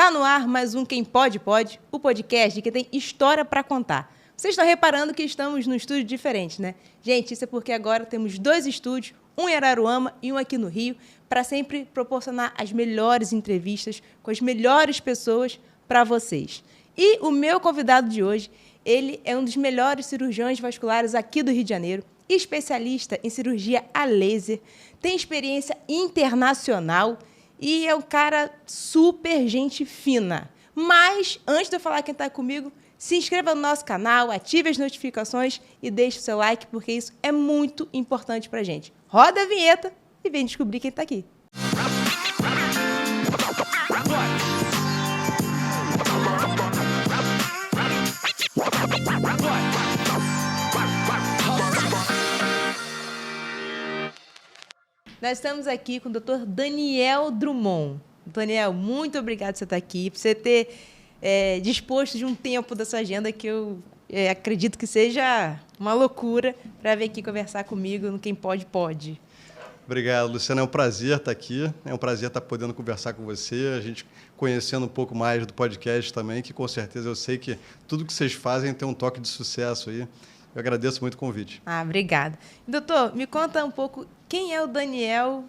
Tá no ar mais um Quem Pode Pode, o podcast que tem história para contar. Vocês estão reparando que estamos num estúdio diferente, né? Gente, isso é porque agora temos 2 estúdios, um em Araruama e um aqui no Rio, para sempre proporcionar as melhores entrevistas com as melhores pessoas para vocês. E o meu convidado de hoje, ele é um dos melhores cirurgiões vasculares aqui do Rio de Janeiro, especialista em cirurgia a laser, tem experiência internacional e é um cara super gente fina. Mas, antes de eu falar quem está comigo, se inscreva no nosso canal, ative as notificações e deixe o seu like, porque isso é muito importante para a gente. Roda a vinheta e vem descobrir quem está aqui. Nós estamos aqui com o Dr. Daniel Drummond. Daniel, muito obrigado por você estar aqui, por você ter disposto de um tempo da sua agenda que eu acredito que seja uma loucura para vir aqui conversar comigo no Quem Pode Pode. Obrigado, Luciana. É um prazer estar aqui. É um prazer estar podendo conversar com você, a gente conhecendo um pouco mais do podcast também, que com certeza eu sei que tudo que vocês fazem tem um toque de sucesso aí. Eu agradeço muito o convite. Obrigada. Doutor, me conta um pouco quem é o Daniel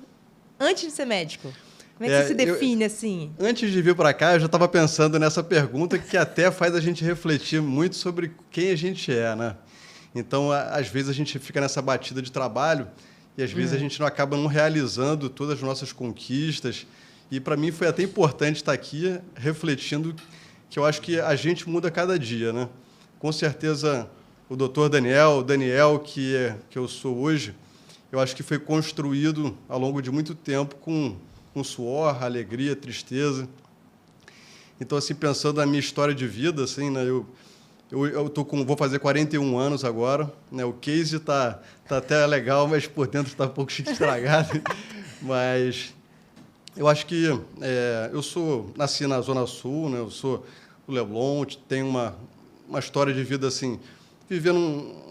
antes de ser médico? Como é que você se define assim? Antes de vir para cá, eu já estava pensando nessa pergunta que até faz a gente refletir muito sobre quem a gente é, né? Então, às vezes, a gente fica nessa batida de trabalho e, às vezes, a gente não acaba não realizando todas as nossas conquistas. E, para mim, foi até importante estar aqui refletindo que eu acho que a gente muda cada dia, né? Com certeza, o doutor Daniel, o Daniel que eu sou hoje, eu acho que foi construído ao longo de muito tempo com suor, alegria, tristeza. Então, assim, pensando na minha história de vida, assim, né, vou fazer 41 anos agora, né, o case tá até legal, mas por dentro está um pouco estragado. Mas eu acho que nasci na Zona Sul, né, eu sou do Leblon, tenho uma história de vida assim, vivendo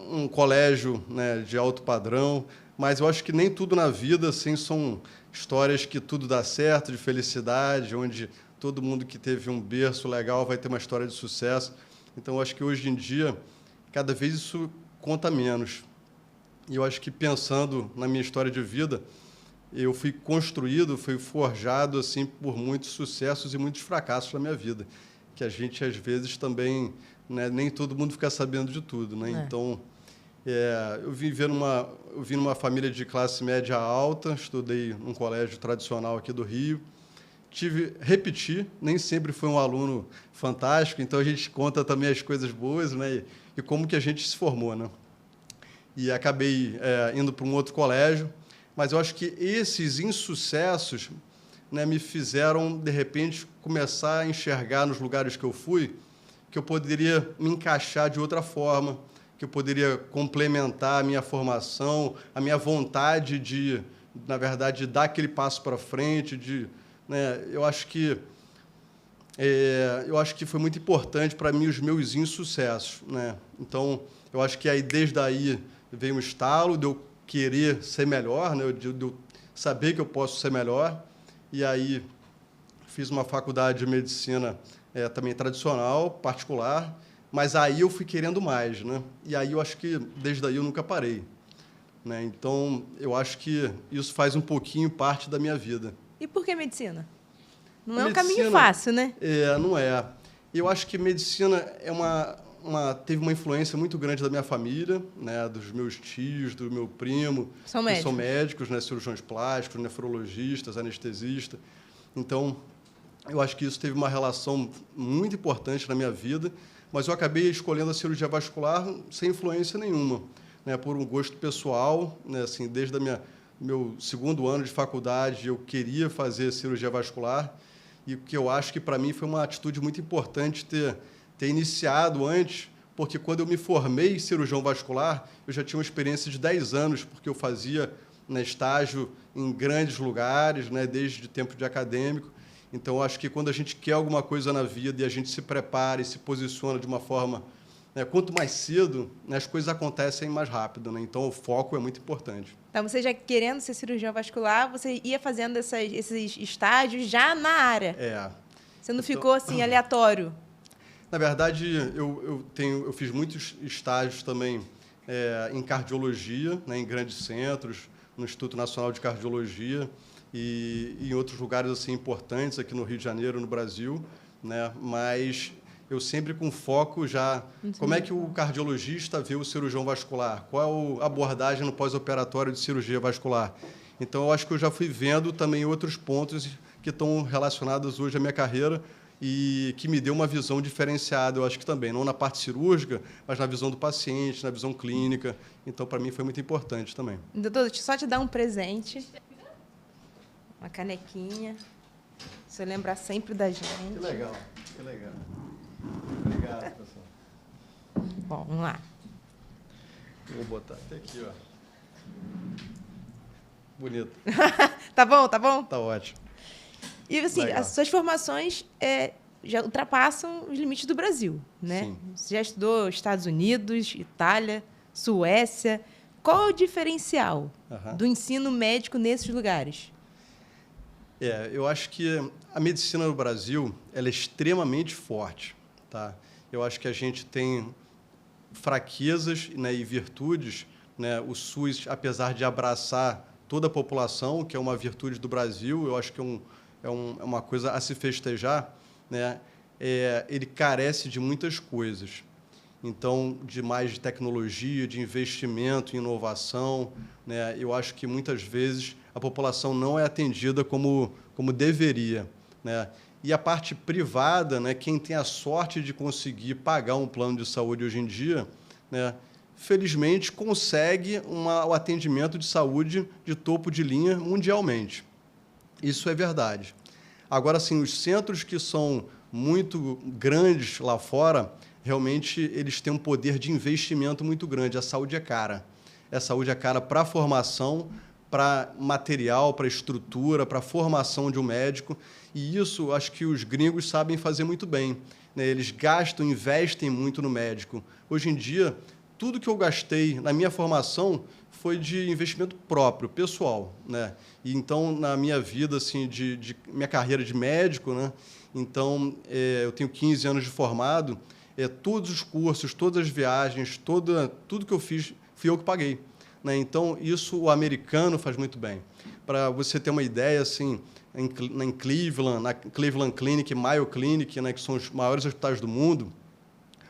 um colégio, né, de alto padrão, mas eu acho que nem tudo na vida assim são histórias que tudo dá certo, de felicidade, onde todo mundo que teve um berço legal vai ter uma história de sucesso. Então, eu acho que hoje em dia, cada vez isso conta menos. E eu acho que, pensando na minha história de vida, eu fui construído, fui forjado assim, por muitos sucessos e muitos fracassos na minha vida, que a gente, às vezes, também, né, nem todo mundo fica sabendo de tudo, né? Então, eu vim numa família de classe média alta, estudei num colégio tradicional aqui do Rio, repeti, nem sempre fui um aluno fantástico, então a gente conta também as coisas boas, né, e como que a gente se formou, né? E acabei indo para um outro colégio, mas eu acho que esses insucessos, né, me fizeram, de repente, começar a enxergar nos lugares que eu fui que eu poderia me encaixar de outra forma, que eu poderia complementar a minha formação, a minha vontade de, na verdade, dar aquele passo para frente, né, eu acho que foi muito importante para mim os meus insucessos, né? Então, eu acho que desde aí veio um estalo de eu querer ser melhor, né, de eu saber que eu posso ser melhor, e aí fiz uma faculdade de medicina também tradicional, particular, mas aí eu fui querendo mais, né? E aí eu acho que desde aí eu nunca parei, né? Então, eu acho que isso faz um pouquinho parte da minha vida. E por que medicina? Não é um caminho fácil, né? Não é. Eu acho que medicina teve uma influência muito grande da minha família, né, dos meus tios, do meu primo, que são médicos, né, cirurgiões plásticos, nefrologistas, anestesistas. Então, eu acho que isso teve uma relação muito importante na minha vida, mas eu acabei escolhendo a cirurgia vascular sem influência nenhuma, né, por um gosto pessoal, né, assim, desde meu segundo ano de faculdade, eu queria fazer cirurgia vascular, e o que eu acho que, para mim, foi uma atitude muito importante ter iniciado antes, porque, quando eu me formei cirurgião vascular, eu já tinha uma experiência de 10 anos, porque eu fazia, né, estágio em grandes lugares, né, desde tempo de acadêmico. Então, eu acho que, quando a gente quer alguma coisa na vida e a gente se prepara e se posiciona de uma forma, né, quanto mais cedo, né, as coisas acontecem mais rápido, né? Então, o foco é muito importante. Então, você já querendo ser cirurgião vascular, você ia fazendo esses estágios já na área. Você não ficou assim, aleatório? Na verdade, eu fiz muitos estágios também em cardiologia, né, em grandes centros, no Instituto Nacional de Cardiologia e em outros lugares assim importantes aqui no Rio de Janeiro, no Brasil, né? Mas eu sempre com foco já como é que o cardiologista vê o cirurgião vascular, qual é a abordagem no pós-operatório de cirurgia vascular. Então, eu acho que eu já fui vendo também outros pontos que estão relacionados hoje à minha carreira e que me deu uma visão diferenciada, eu acho que também, não na parte cirúrgica, mas na visão do paciente, na visão clínica. Então, para mim, foi muito importante também. Doutor, deixa eu só te dar um presente. Uma canequinha. Você lembrar sempre da gente. Que legal, que legal. Obrigado, pessoal. Bom, vamos lá. Eu vou botar até aqui, ó. Bonito. Tá bom, tá bom? Tá ótimo. E, assim, Legal. as suas formações já ultrapassam os limites do Brasil, né? Sim. Você já estudou Estados Unidos, Itália, Suécia. Qual é o diferencial do ensino médico nesses lugares? Eu acho que a medicina no Brasil ela é extremamente forte, tá? Eu acho que a gente tem fraquezas, né, e virtudes, né? O SUS, apesar de abraçar toda a população, que é uma virtude do Brasil, eu acho que é uma coisa a se festejar, né? Ele carece de muitas coisas. Então, de tecnologia, de investimento em inovação, né? Eu acho que muitas vezes a população não é atendida como deveria, né? E a parte privada, né? Quem tem a sorte de conseguir pagar um plano de saúde hoje em dia, né? Felizmente consegue o atendimento de saúde de topo de linha mundialmente. Isso é verdade. Agora, sim, os centros que são muito grandes lá fora, realmente eles têm um poder de investimento muito grande. A saúde é cara. A saúde é cara para a formação, para material, para estrutura, para a formação de um médico. E isso, acho que os gringos sabem fazer muito bem, né? Eles gastam, investem muito no médico. Hoje em dia, tudo que eu gastei na minha formação foi de investimento próprio, pessoal, né? E então, na minha vida, assim, de minha carreira de médico, né? Então, eu tenho 15 anos de formado, todos os cursos, todas as viagens, tudo que eu fiz, fui eu que paguei, né? Então, isso o americano faz muito bem. Para você ter uma ideia, assim, em Cleveland, na Cleveland Clinic, Mayo Clinic, né, que são os maiores hospitais do mundo,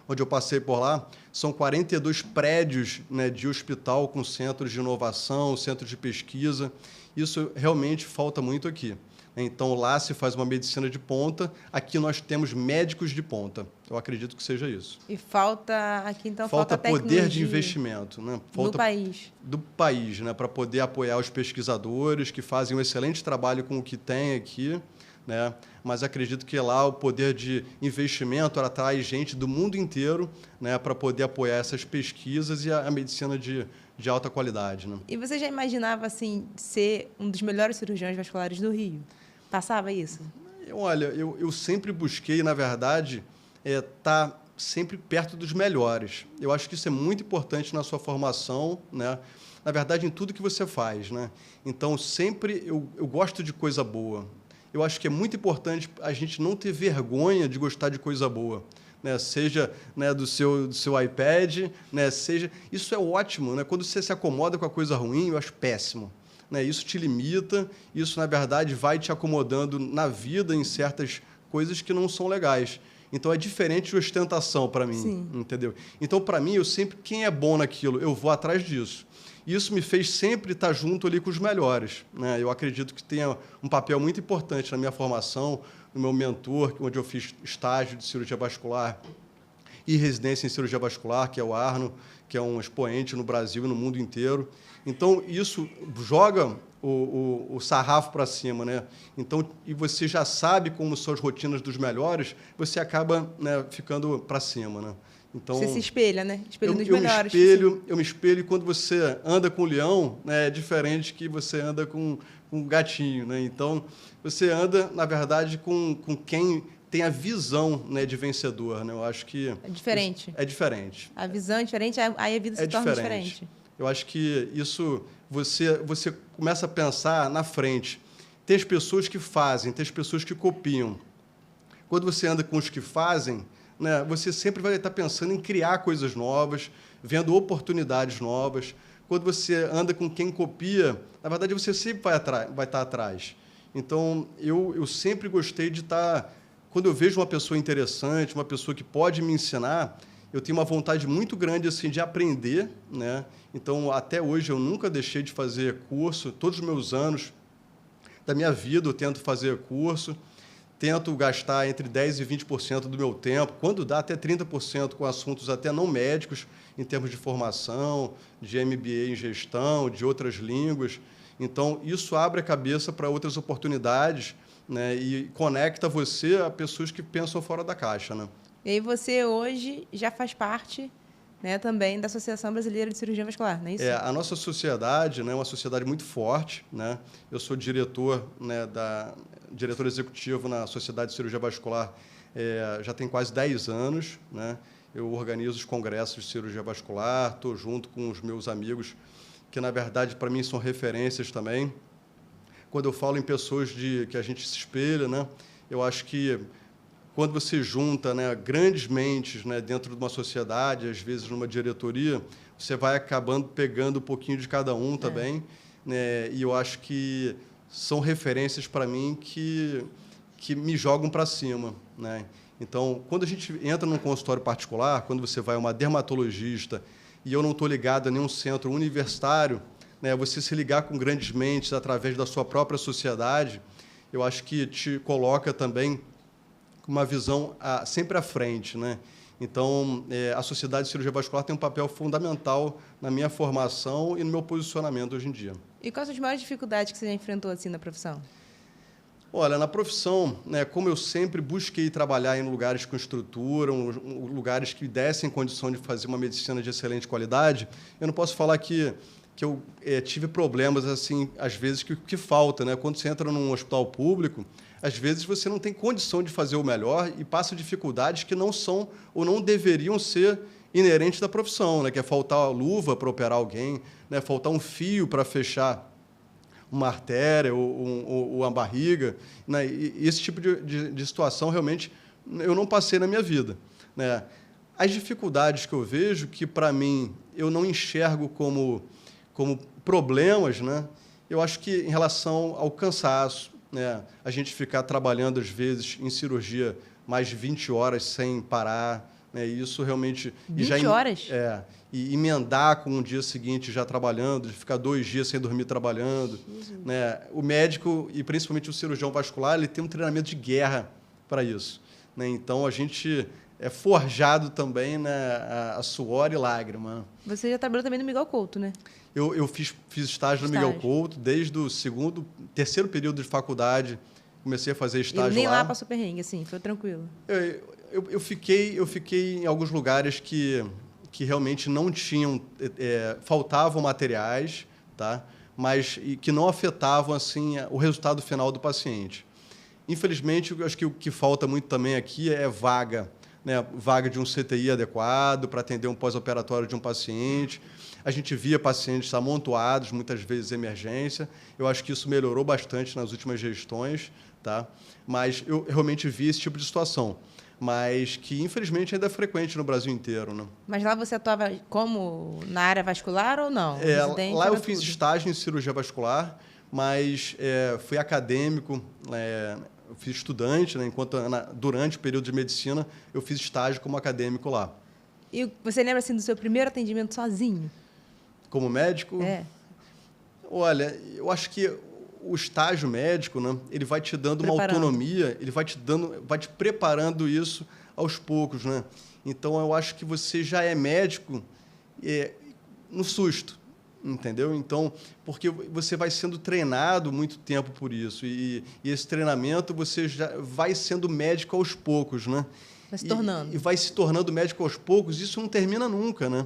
onde eu passei por lá, são 42 prédios, né, de hospital com centros de inovação, centros de pesquisa. Isso realmente falta muito aqui. Então, lá se faz uma medicina de ponta, aqui nós temos médicos de ponta. Eu acredito que seja isso. E falta aqui, então, falta poder de investimento, né? Falta no país. Do país, né? Para poder apoiar os pesquisadores que fazem um excelente trabalho com o que tem aqui, né? Mas acredito que lá o poder de investimento atrai gente do mundo inteiro, né? Para poder apoiar essas pesquisas e a medicina de alta qualidade, né? E você já imaginava, assim, ser um dos melhores cirurgiões vasculares do Rio? Passava isso? Olha, eu sempre busquei, na verdade, estar sempre perto dos melhores. Eu acho que isso é muito importante na sua formação, né? Na verdade, em tudo que você faz, né? Então, sempre eu gosto de coisa boa. Eu acho que é muito importante a gente não ter vergonha de gostar de coisa boa, né? Seja, né, do seu iPad, né? Seja... Isso é ótimo, né? Quando você se acomoda com a coisa ruim, eu acho péssimo. Isso te limita, isso, na verdade, vai te acomodando na vida em certas coisas que não são legais. Então, é diferente de ostentação para mim, Sim. Entendeu? Então, para mim, quem é bom naquilo, eu vou atrás disso. Isso me fez sempre estar junto ali com os melhores, né? Eu acredito que tenha um papel muito importante na minha formação, no meu mentor, onde eu fiz estágio de cirurgia vascular e residência em cirurgia vascular, que é o Arno, que é um expoente no Brasil e no mundo inteiro. Então, isso joga o sarrafo para cima, né? Então, e você já sabe como são as rotinas dos melhores, você acaba, né, ficando para cima, né? Então, você se espelha, né? Espelho dos melhores. Eu me espelho quando você anda com o leão, né, é diferente que você anda com um gatinho, né? Então, você anda, na verdade, com quem tem a visão, né, de vencedor, né? Eu acho que... É diferente. É diferente. A visão é diferente, aí a vida se torna diferente. Eu acho que isso, você começa a pensar na frente. Tem as pessoas que fazem, tem as pessoas que copiam. quando você anda com os que fazem, né, você sempre vai estar pensando em criar coisas novas, vendo oportunidades novas. Quando você anda com quem copia, na verdade, você sempre vai estar atrás. Então, eu sempre gostei de estar... Quando eu vejo uma pessoa interessante, uma pessoa que pode me ensinar, eu tenho uma vontade muito grande assim, de aprender, né? Então, até hoje, eu nunca deixei de fazer curso. Todos os meus anos da minha vida, eu tento fazer curso. Tento gastar entre 10% e 20% do meu tempo, quando dá até 30% com assuntos até não médicos, em termos de formação, de MBA em gestão, de outras línguas. Então, isso abre a cabeça para outras oportunidades, né, e conecta você a pessoas que pensam fora da caixa, né? E aí você hoje já faz parte, né, também da Associação Brasileira de Cirurgia Vascular, não é isso? A nossa sociedade, né, é uma sociedade muito forte, né? Eu sou diretor, né, diretor executivo na Sociedade de Cirurgia Vascular já tem quase 10 anos, né? Eu organizo os congressos de cirurgia vascular, estou junto com os meus amigos, que, na verdade, para mim, são referências também. Quando eu falo em pessoas que a gente se espelha, né, eu acho que quando você junta, né, grandes mentes, né, dentro de uma sociedade, às vezes numa diretoria, você vai acabando pegando um pouquinho de cada um também, né, e eu acho que são referências para mim que me jogam para cima, né? Então, quando a gente entra num consultório particular, quando você vai a uma dermatologista e eu não estou ligado a nenhum centro universitário, né, você se ligar com grandes mentes através da sua própria sociedade, eu acho que te coloca também com uma visão sempre à frente, né? Então, a Sociedade de Cirurgia Vascular tem um papel fundamental na minha formação e no meu posicionamento hoje em dia. E quais as maiores dificuldades que você já enfrentou assim na profissão? Olha, na profissão, né, como eu sempre busquei trabalhar em lugares com estrutura, lugares que dessem condição de fazer uma medicina de excelente qualidade, eu não posso falar que eu tive problemas, assim, às vezes, que falta, né? Quando você entra num hospital público, às vezes você não tem condição de fazer o melhor e passa dificuldades que não são ou não deveriam ser inerentes da profissão, né? Que é faltar luva para operar alguém, né? Faltar um fio para fechar uma artéria ou uma barriga, né? E esse tipo de situação, realmente, eu não passei na minha vida, né? As dificuldades que eu vejo, que, para mim, eu não enxergo como problemas, né? Eu acho que, em relação ao cansaço, né? A gente ficar trabalhando, às vezes, em cirurgia mais de 20 horas sem parar, né? Isso realmente... 20 horas? E emendar com o dia seguinte já trabalhando, de ficar 2 dias sem dormir trabalhando, né? O médico, e principalmente o cirurgião vascular, ele tem um treinamento de guerra para isso, né? Então, a gente é forjado também, né, a suor e lágrima. Você já trabalhou também no Miguel Couto, né? Eu fiz estágio no Miguel Couto, desde o terceiro período de faculdade, comecei a fazer estágio lá. E nem lá passou perrengue, assim, foi tranquilo? Eu fiquei em alguns lugares que realmente não tinham... faltavam materiais, tá? Mas que não afetavam assim, o resultado final do paciente. Infelizmente, eu acho que o que falta muito também aqui é vaga, né? Vaga de um CTI adequado para atender um pós-operatório de um paciente. A gente via pacientes amontoados, muitas vezes emergência. Eu acho que isso melhorou bastante nas últimas gestões, tá? Mas eu realmente vi esse tipo de situação, mas que, infelizmente, ainda é frequente no Brasil inteiro, né? Mas lá você atuava como na área vascular ou não? Lá eu fiz estágio em cirurgia vascular, mas fui acadêmico, eu fiz estudante, né? Durante o período de medicina, eu fiz estágio como acadêmico lá. E você lembra assim, do seu primeiro atendimento sozinho? Como médico? Olha, eu acho que o estágio médico, né, ele vai te dando uma autonomia, ele vai te preparando isso aos poucos, né? Então, eu acho que você já é médico no susto, entendeu? Então, porque você vai sendo treinado muito tempo por isso, e esse treinamento você já vai sendo médico aos poucos, né? Vai se tornando. E vai se tornando médico aos poucos, isso não termina nunca, né?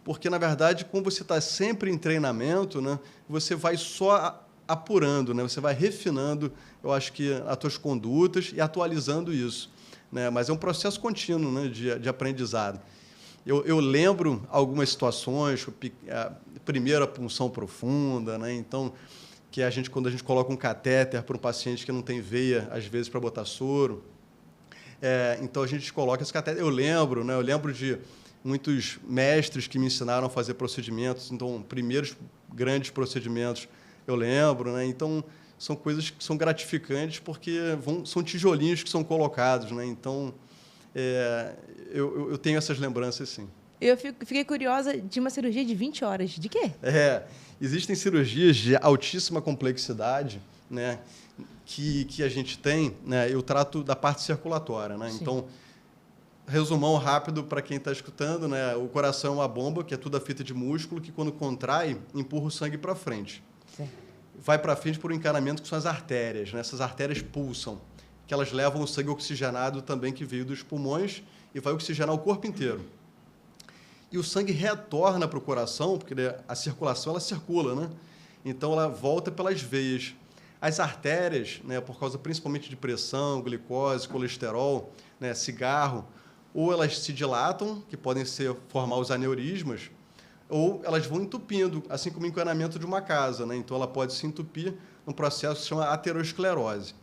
Porque, na verdade, como você está sempre em treinamento, né, você vai só apurando, né? Você vai refinando, eu acho que, as tuas condutas e atualizando isso, né? Mas é um processo contínuo, né, de aprendizado. Eu lembro algumas situações, a primeira punção profunda, né? Então, quando a gente coloca um catéter para um paciente que não tem veia, às vezes, para botar soro, Então, a gente coloca esse catéter. Eu lembro de muitos mestres que me ensinaram a fazer procedimentos. Então, primeiros grandes procedimentos eu lembro, né? Então, são coisas que são gratificantes porque são tijolinhos que são colocados, né? Então, eu tenho essas lembranças, sim. Eu fiquei curiosa de uma cirurgia de 20 horas. De quê? Existem cirurgias de altíssima complexidade, né, que a gente tem, né? Eu trato da parte circulatória, né? Sim. Então, resumão rápido para quem está escutando, né? O coração é uma bomba, que é tudo a fita de músculo, que quando contrai, empurra o sangue para frente. Sim. Vai para frente por um encanamento que são as artérias, né? Essas artérias pulsam, que elas levam o sangue oxigenado também que veio dos pulmões e vai oxigenar o corpo inteiro. E o sangue retorna para o coração, porque a circulação ela circula, né? Então ela volta pelas veias. As artérias, né, por causa principalmente de pressão, glicose, colesterol, né, cigarro, ou elas se dilatam, que podem formar os aneurismas, ou elas vão entupindo, assim como o encanamento de uma casa, né? Então ela pode se entupir num processo que se chama aterosclerose.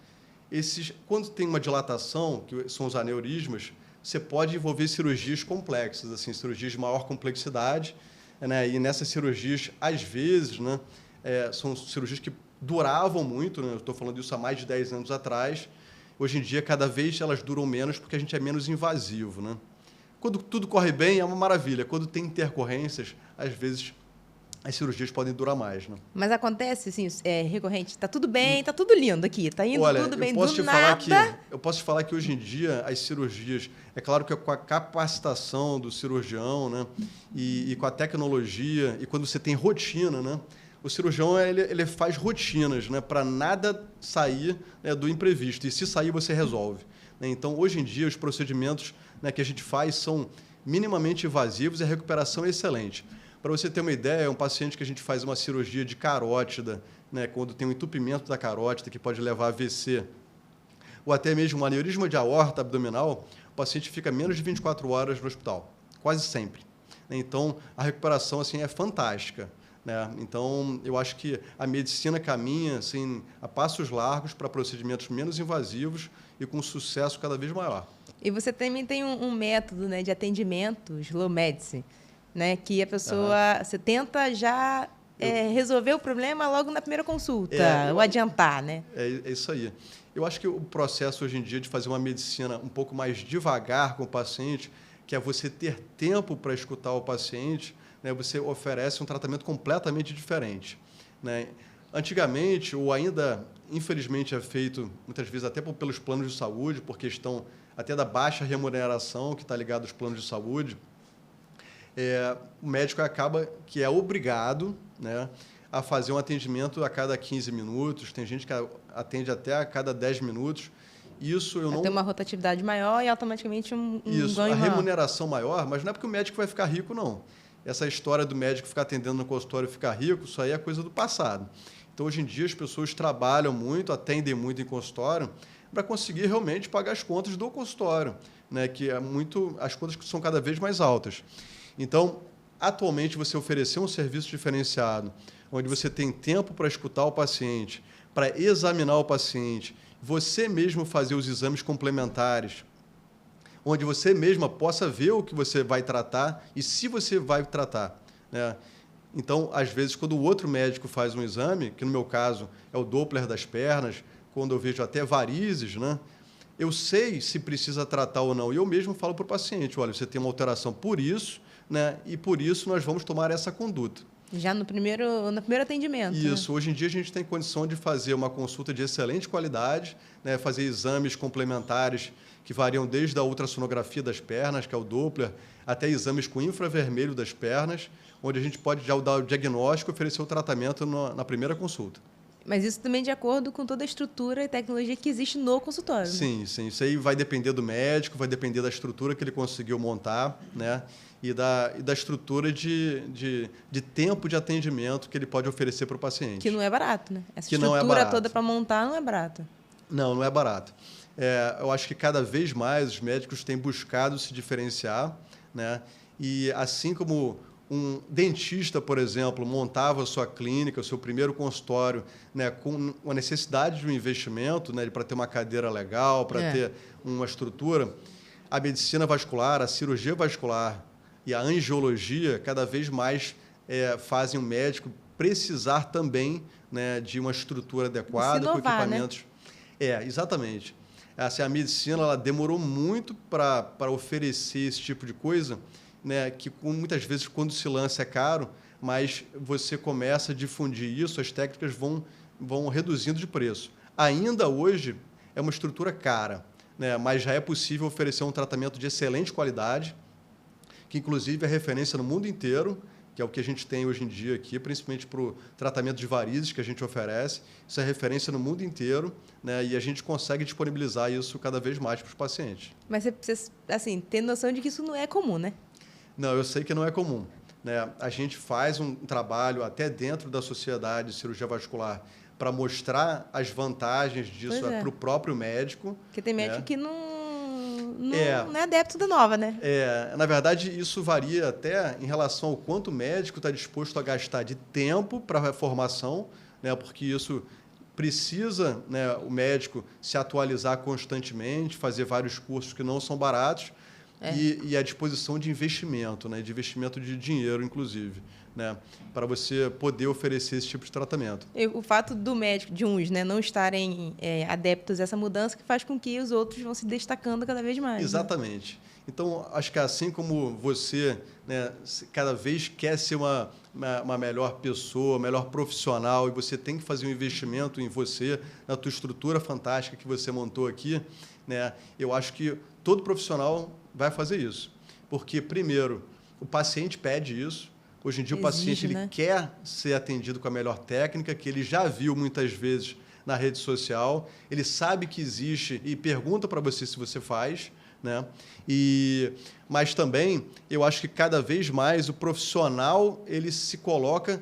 Quando tem uma dilatação, que são os aneurismas, você pode envolver cirurgias complexas, assim, cirurgias de maior complexidade, né? E nessas cirurgias, às vezes, né, são cirurgias que duravam muito, né? Eu estou falando isso há mais de 10 anos atrás. Hoje em dia, cada vez elas duram menos porque a gente é menos invasivo, né? Quando tudo corre bem, é uma maravilha. Quando tem intercorrências, às vezes as cirurgias podem durar mais, né? Mas acontece, assim, recorrente, tá tudo bem, tá tudo lindo aqui, tá indo tudo bem, do nada... Eu posso te falar que hoje em dia as cirurgias, é claro que com a capacitação do cirurgião, né, e com a tecnologia, e quando você tem rotina, né, o cirurgião ele faz rotinas, né, para nada sair, né, do imprevisto, e se sair você resolve, né? Então, hoje em dia, os procedimentos, né, que a gente faz são minimamente invasivos e a recuperação é excelente. Para você ter uma ideia, um paciente que a gente faz uma cirurgia de carótida, né, quando tem um entupimento da carótida, que pode levar a AVC, ou até mesmo um aneurisma de aorta abdominal, o paciente fica menos de 24 horas no hospital, quase sempre. Então, a recuperação assim, é fantástica, né? Então, eu acho que a medicina caminha assim, a passos largos para procedimentos menos invasivos e com sucesso cada vez maior. E você também tem um método, né, de atendimento, slow medicine, né, que a pessoa, você tenta já resolver o problema logo na primeira consulta, ou adiantar, né? É isso aí. Eu acho que o processo hoje em dia de fazer uma medicina um pouco mais devagar com o paciente, que é você ter tempo para escutar o paciente, né, você oferece um tratamento completamente diferente, né? Antigamente, ou ainda, infelizmente, é feito, muitas vezes, até pelos planos de saúde, por questão até da baixa remuneração que está ligada aos planos de saúde, o médico acaba que é obrigado, né, a fazer um atendimento a cada 15 minutos. Tem gente que atende até a cada 10 minutos. Isso eu não... Tem uma rotatividade maior e automaticamente um Isso, ganho a maior. Remuneração maior, mas não é porque o médico vai ficar rico, não. Essa história do médico ficar atendendo no consultório e ficar rico, isso aí é coisa do passado. Então, hoje em dia, as pessoas trabalham muito, atendem muito em consultório, para conseguir realmente pagar as contas do consultório, né, que as contas que são cada vez mais altas. Então, atualmente, você oferecer um serviço diferenciado, onde você tem tempo para escutar o paciente, para examinar o paciente, você mesmo fazer os exames complementares, onde você mesma possa ver o que você vai tratar e se você vai tratar, né? Então, às vezes, quando o outro médico faz um exame, que no meu caso é o Doppler das pernas, quando eu vejo até varizes, né, eu sei se precisa tratar ou não. E eu mesmo falo para o paciente, olha, você tem uma alteração por isso, né, e por isso nós vamos tomar essa conduta. Já no primeiro atendimento. Isso. Né? Hoje em dia a gente tem condição de fazer uma consulta de excelente qualidade, né, fazer exames complementares que variam desde a ultrassonografia das pernas, que é o Doppler, até exames com infravermelho das pernas, onde a gente pode já dar o diagnóstico e oferecer o tratamento na primeira consulta. Mas isso também de acordo com toda a estrutura e tecnologia que existe no consultório. Sim, né? sim. Isso aí vai depender do médico, vai depender da estrutura que ele conseguiu montar, né? E da estrutura de tempo de atendimento que ele pode oferecer para o paciente. Que não é barato, né? Essa estrutura toda para montar não é barata. Não é barato. Eu acho que cada vez mais os médicos têm buscado se diferenciar, né? E assim como um dentista, por exemplo, montava a sua clínica, o seu primeiro consultório, né, com a necessidade de um investimento, né, para ter uma cadeira legal, para ter uma estrutura, a medicina vascular, a cirurgia vascular e a angiologia cada vez mais fazem o médico precisar também, né, de uma estrutura adequada, inovar, com equipamentos. Né? Exatamente. Assim, a medicina ela demorou muito para oferecer esse tipo de coisa, né, que muitas vezes, quando se lança, é caro, mas você começa a difundir isso, as técnicas vão reduzindo de preço. Ainda hoje, é uma estrutura cara, né, mas já é possível oferecer um tratamento de excelente qualidade, que, inclusive, é referência no mundo inteiro, que é o que a gente tem hoje em dia aqui, principalmente para o tratamento de varizes que a gente oferece. Isso é referência no mundo inteiro, né, e a gente consegue disponibilizar isso cada vez mais para os pacientes. Mas você precisa, assim, ter noção de que isso não é comum, né? Não, eu sei que não é comum. Né? A gente faz um trabalho até dentro da sociedade de cirurgia vascular para mostrar as vantagens disso para o próprio médico. Porque tem médico que não é adepto da nova, né? Na verdade, isso varia até em relação ao quanto o médico está disposto a gastar de tempo para a formação, né? Porque isso precisa, né, o médico se atualizar constantemente, fazer vários cursos que não são baratos, e a disposição de investimento, né, de investimento de dinheiro, inclusive, né, para você poder oferecer esse tipo de tratamento. O fato do médico, de uns, né, não estarem adeptos a essa mudança, que faz com que os outros vão se destacando cada vez mais. Exatamente. Né? Então, acho que assim como você, né, cada vez quer ser uma melhor pessoa, melhor profissional, e você tem que fazer um investimento em você, na tua estrutura fantástica que você montou aqui, né, eu acho que todo profissional vai fazer isso. Porque, primeiro, o paciente pede isso. Hoje em dia, o paciente ele quer ser atendido com a melhor técnica, que ele já viu muitas vezes na rede social, ele sabe que existe e pergunta para você se você faz. Né? Mas também, eu acho que cada vez mais o profissional ele se coloca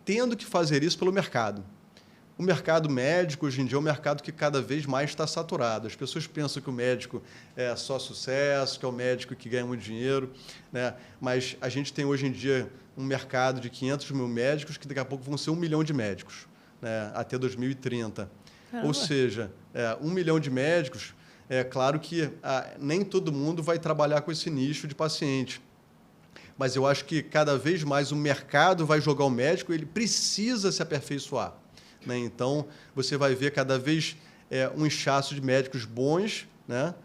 tendo que fazer isso pelo mercado. O mercado médico, hoje em dia, é um mercado que cada vez mais está saturado. As pessoas pensam que o médico é só sucesso, que é o médico que ganha muito dinheiro, né? Mas a gente tem, hoje em dia, um mercado de 500 mil médicos, que daqui a pouco vão ser 1 milhão de médicos, né? Até 2030. Caramba. Ou seja, 1 milhão de médicos, é claro que nem todo mundo vai trabalhar com esse nicho de paciente. Mas eu acho que cada vez mais o mercado vai jogar o médico, ele precisa se aperfeiçoar. Né? Então, você vai ver cada vez um inchaço de médicos bons, né?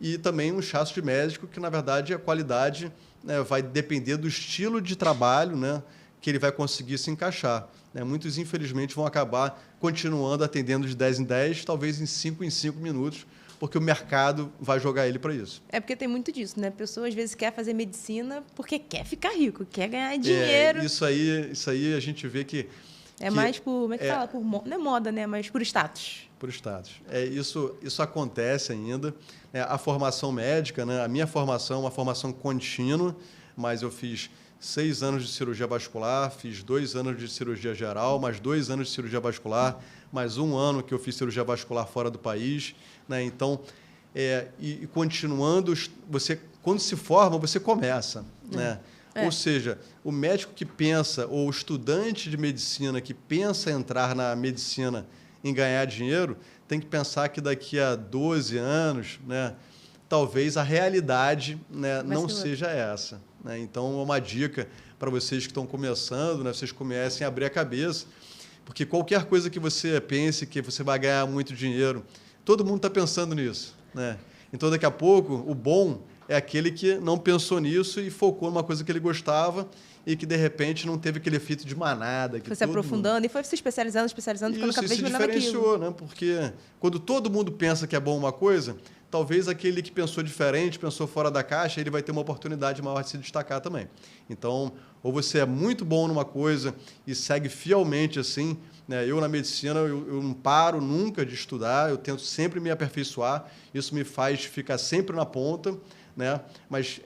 E também um inchaço de médico que, na verdade, a qualidade, né, vai depender do estilo de trabalho, né, que ele vai conseguir se encaixar. Né? Muitos, infelizmente, vão acabar continuando atendendo de 10 em 10, talvez em 5 minutos, porque o mercado vai jogar ele para isso. É porque tem muito disso, né? A pessoa, às vezes, quer fazer medicina porque quer ficar rico, quer ganhar dinheiro. Isso aí a gente vê que... mais por, como é que fala? Não é moda, né? Mas por status. Por status. Isso acontece ainda. A formação médica, né? A minha formação é uma formação contínua, mas eu fiz 6 anos de cirurgia vascular, fiz 2 anos de cirurgia geral, mais 2 anos de cirurgia vascular, mais 1 ano que eu fiz cirurgia vascular fora do país. Né? Então, e continuando, quando se forma, você começa. Né? Ou seja, o médico que pensa, ou o estudante de medicina que pensa em entrar na medicina em ganhar dinheiro, tem que pensar que daqui a 12 anos, né, talvez a realidade, né, não seja essa. Né? Então, é uma dica para vocês que estão começando, né, vocês comecem a abrir a cabeça, porque qualquer coisa que você pense que você vai ganhar muito dinheiro, todo mundo está pensando nisso. Né? Então, daqui a pouco, o bom é aquele que não pensou nisso e focou numa coisa que ele gostava e que, de repente, não teve aquele efeito de manada. Foi se aprofundando e foi se especializando, ficando cada vez melhor naquilo. Isso se diferenciou, né? Porque quando todo mundo pensa que é bom uma coisa, talvez aquele que pensou diferente, pensou fora da caixa, ele vai ter uma oportunidade maior de se destacar também. Então, ou você é muito bom numa coisa e segue fielmente assim, né? Eu, na medicina, eu não paro nunca de estudar, eu tento sempre me aperfeiçoar, isso me faz ficar sempre na ponta, né? Mas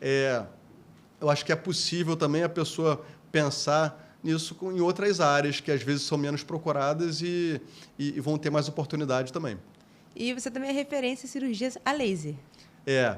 eu acho que é possível também a pessoa pensar nisso em outras áreas que às vezes são menos procuradas e vão ter mais oportunidade também. E você também é referência em cirurgias a laser.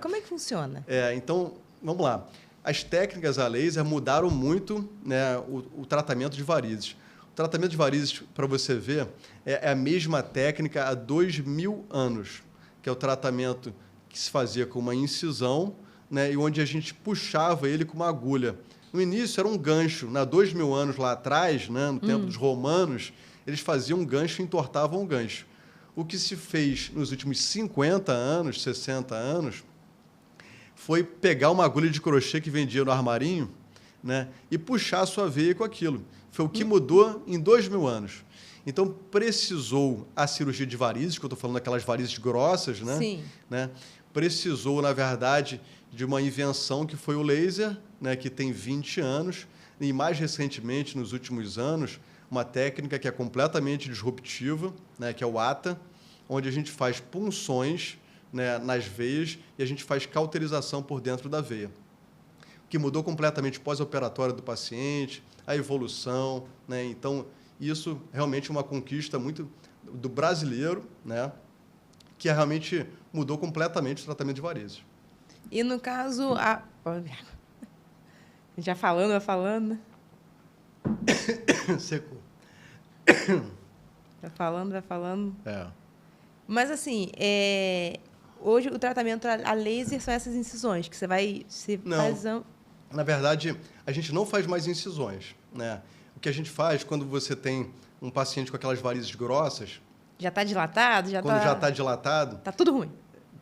Como é que funciona? Então, vamos lá. as técnicas a laser mudaram muito, né, o tratamento de varizes. O tratamento de varizes, para você ver, é a mesma técnica há 2.000 anos, que é o tratamento que se fazia com uma incisão, né, e onde a gente puxava ele com uma agulha. No início era um gancho. 2.000 anos lá atrás, né, no tempo dos romanos, eles faziam um gancho e entortavam um gancho. O que se fez nos últimos 50 anos, 60 anos, foi pegar uma agulha de crochê que vendia no armarinho, né, e puxar a sua veia com aquilo. Foi o que mudou em 2.000 anos. Então, precisou a cirurgia de varizes, que eu estou falando daquelas varizes grossas, né? Sim. Né? Precisou, na verdade, de uma invenção que foi o laser, né, que tem 20 anos, e mais recentemente, nos últimos anos, uma técnica que é completamente disruptiva, né, que é o ATA, onde a gente faz punções, né, nas veias e a gente faz cauterização por dentro da veia, que mudou completamente o pós-operatório do paciente, a evolução, né? Então, isso realmente é uma conquista muito do brasileiro, né, que realmente mudou completamente o tratamento de varizes. E no caso, já falando, vai falando. Secou. Vai falando. É. Mas, assim, hoje o tratamento a laser são essas incisões, que você vai... Não. Na verdade, a gente não faz mais incisões, né? O que a gente faz quando você tem um paciente com aquelas varizes grossas... Já está dilatado? Quando já está dilatado... Está tudo ruim.